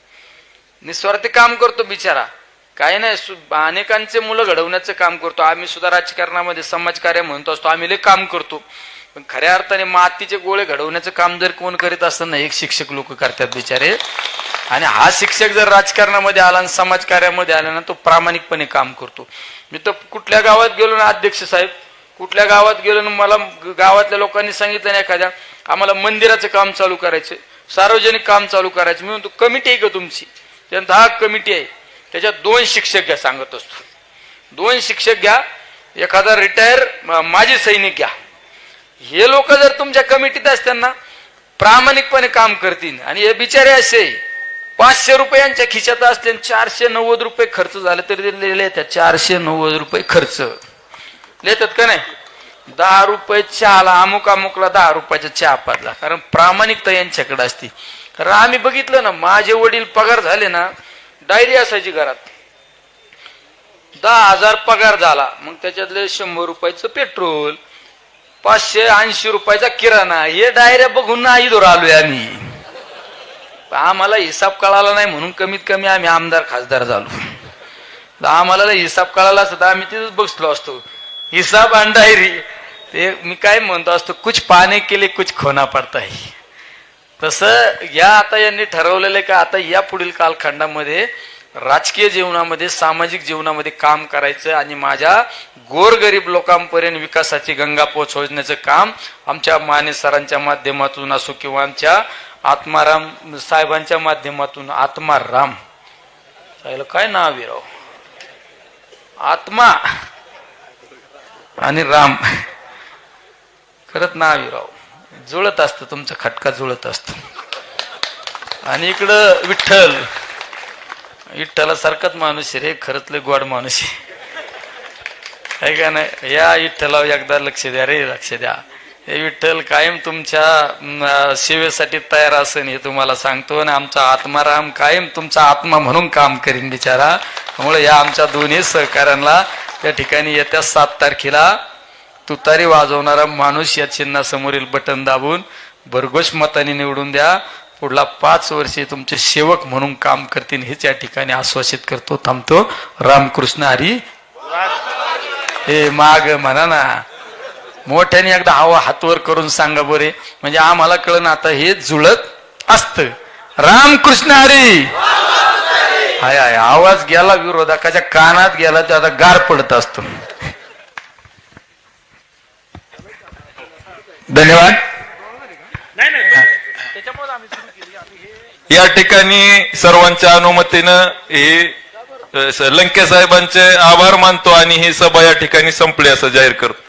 निस्वार्थी काम करतो बिचारा काही नाही अनेकांचे मुलं घडवण्याचं काम करतो आम्ही सुद्धा राजकारणामध्ये समाजकार्य म्हणतो असतो आम्ही लय काम करतो पण खऱ्या अर्थाने मातीचे गोळे घडवण्याचं काम जर कोण करीत असतं ना एक शिक्षक लोक करतात बिचारे आणि हा शिक्षक जर राजकारणामध्ये आला आणि समाजकार्यामध्ये आला ना तो प्रामाणिकपणे काम करतो मी तर कुठल्या गावात गेलो ना अध्यक्ष साहेब कुठल्या गावात गेलो ना मला गावातल्या लोकांनी सांगितलं ना एखाद्या आम्हाला मंदिराचं काम चालू करायचं सार्वजनिक काम चालू करायचं मी म्हणतो कमिटी आहे का तुमची त्यानंतर हा कमिटी आहे त्याच्यात 2 शिक्षक घ्या सांगत असतो 2 शिक्षक घ्या एखादा रिटायर माजी सैनिक घ्या हे लोक जर तुमच्या कमिटीत असतील ना प्रामाणिकपणे काम करतील आणि हे बिचारे असे 500 रुपयांच्या खिशात असले 490 रुपये खर्च झाले तरी लिहितात 490 रुपये खर्च लिहितात का नाही 10 रुपये चहाला अमुकला 10 रुपयाचा चहा पाजला कारण प्रामाणिकता यांच्याकडे असते कारण आम्ही बघितलं ना माझे वडील पगार झाले ना डायरी असायची घरात 10,000 पगार झाला, मग त्याच्यातले 100 रुपयाचं पेट्रोल, 580 रुपयाचा किराणा, हे डायऱ्या बघून ना इथं आलोय आम्ही. आम्हाला हिसाब कळाला नाही म्हणून कमीत कमी आम्ही आमदार खासदार झालो. आम्हाला हिसाब कळाला असता आम्ही तिथंच बसलो असतो. हिसाब आणि डायरी, ते मी काय म्हणतो असतो, कुछ पाने के लिए कुछ खोना पडता है. तसं या आता यांनी ठरवलेलं का आता या पुढील कालखंडामध्ये राजकीय जीवनामध्ये, सामाजिक जीवनामध्ये काम करायचं आणि माझ्या गोरगरीब लोकांपर्यंत विकासाची गंगा पोहोचवण्याचं काम आमच्या माने सरांच्या माध्यमातून असो किंवा आमच्या आत्माराम साहेबांच्या माध्यमातून. आत्माराम काय नाव आहे राव, आत्मा आणि राम खरंच नाव आहे राव, जुळत असतं तुमचं, खटका जुळत असत. आणि इकडं विठ्ठल, विठ्ठलासारखाच माणूस रे, खरंच लय गोड माणूस आहे का नाही. या विठ्ठलावर एकदा लक्ष द्या रे, लक्ष द्या. हे विठ्ठल कायम तुमच्या सेवेसाठी तयार असेल हे तुम्हाला सांगतो. आणि आमचा आत्माराम कायम तुमचा आत्मा म्हणून काम करीन बिचारा. त्यामुळे या आमच्या दोन्ही सहकाऱ्यांना त्या ठिकाणी येत्या 7 तारखेला तुतारी वाजवणारा माणूस या चिन्हासमोरील बटन दाबून भरघोष मताने निवडून द्या. पुढला 5 वर्षे तुमचे सेवक म्हणून काम करतील हेच या ठिकाणी आश्वासित करतो. थांबतो. रामकृष्ण हरी. हे माग म्हणा ना मोठ्याने एकदा हवा हातवर करून सांगा बरे, म्हणजे आम्हाला कळण आता हे जुळत असत. रामकृष्ण हरी. हाय हाय, आवाज गेला विरोधकाच्या कानात गेला ते आता गार पडत असतो. धन्यवाद. या ठिकाणी सर्वांच्या अनुमतीनं हे लंके साहेबांचे आभार मानतो आणि ही सभा या ठिकाणी संपली असं जाहीर करतो.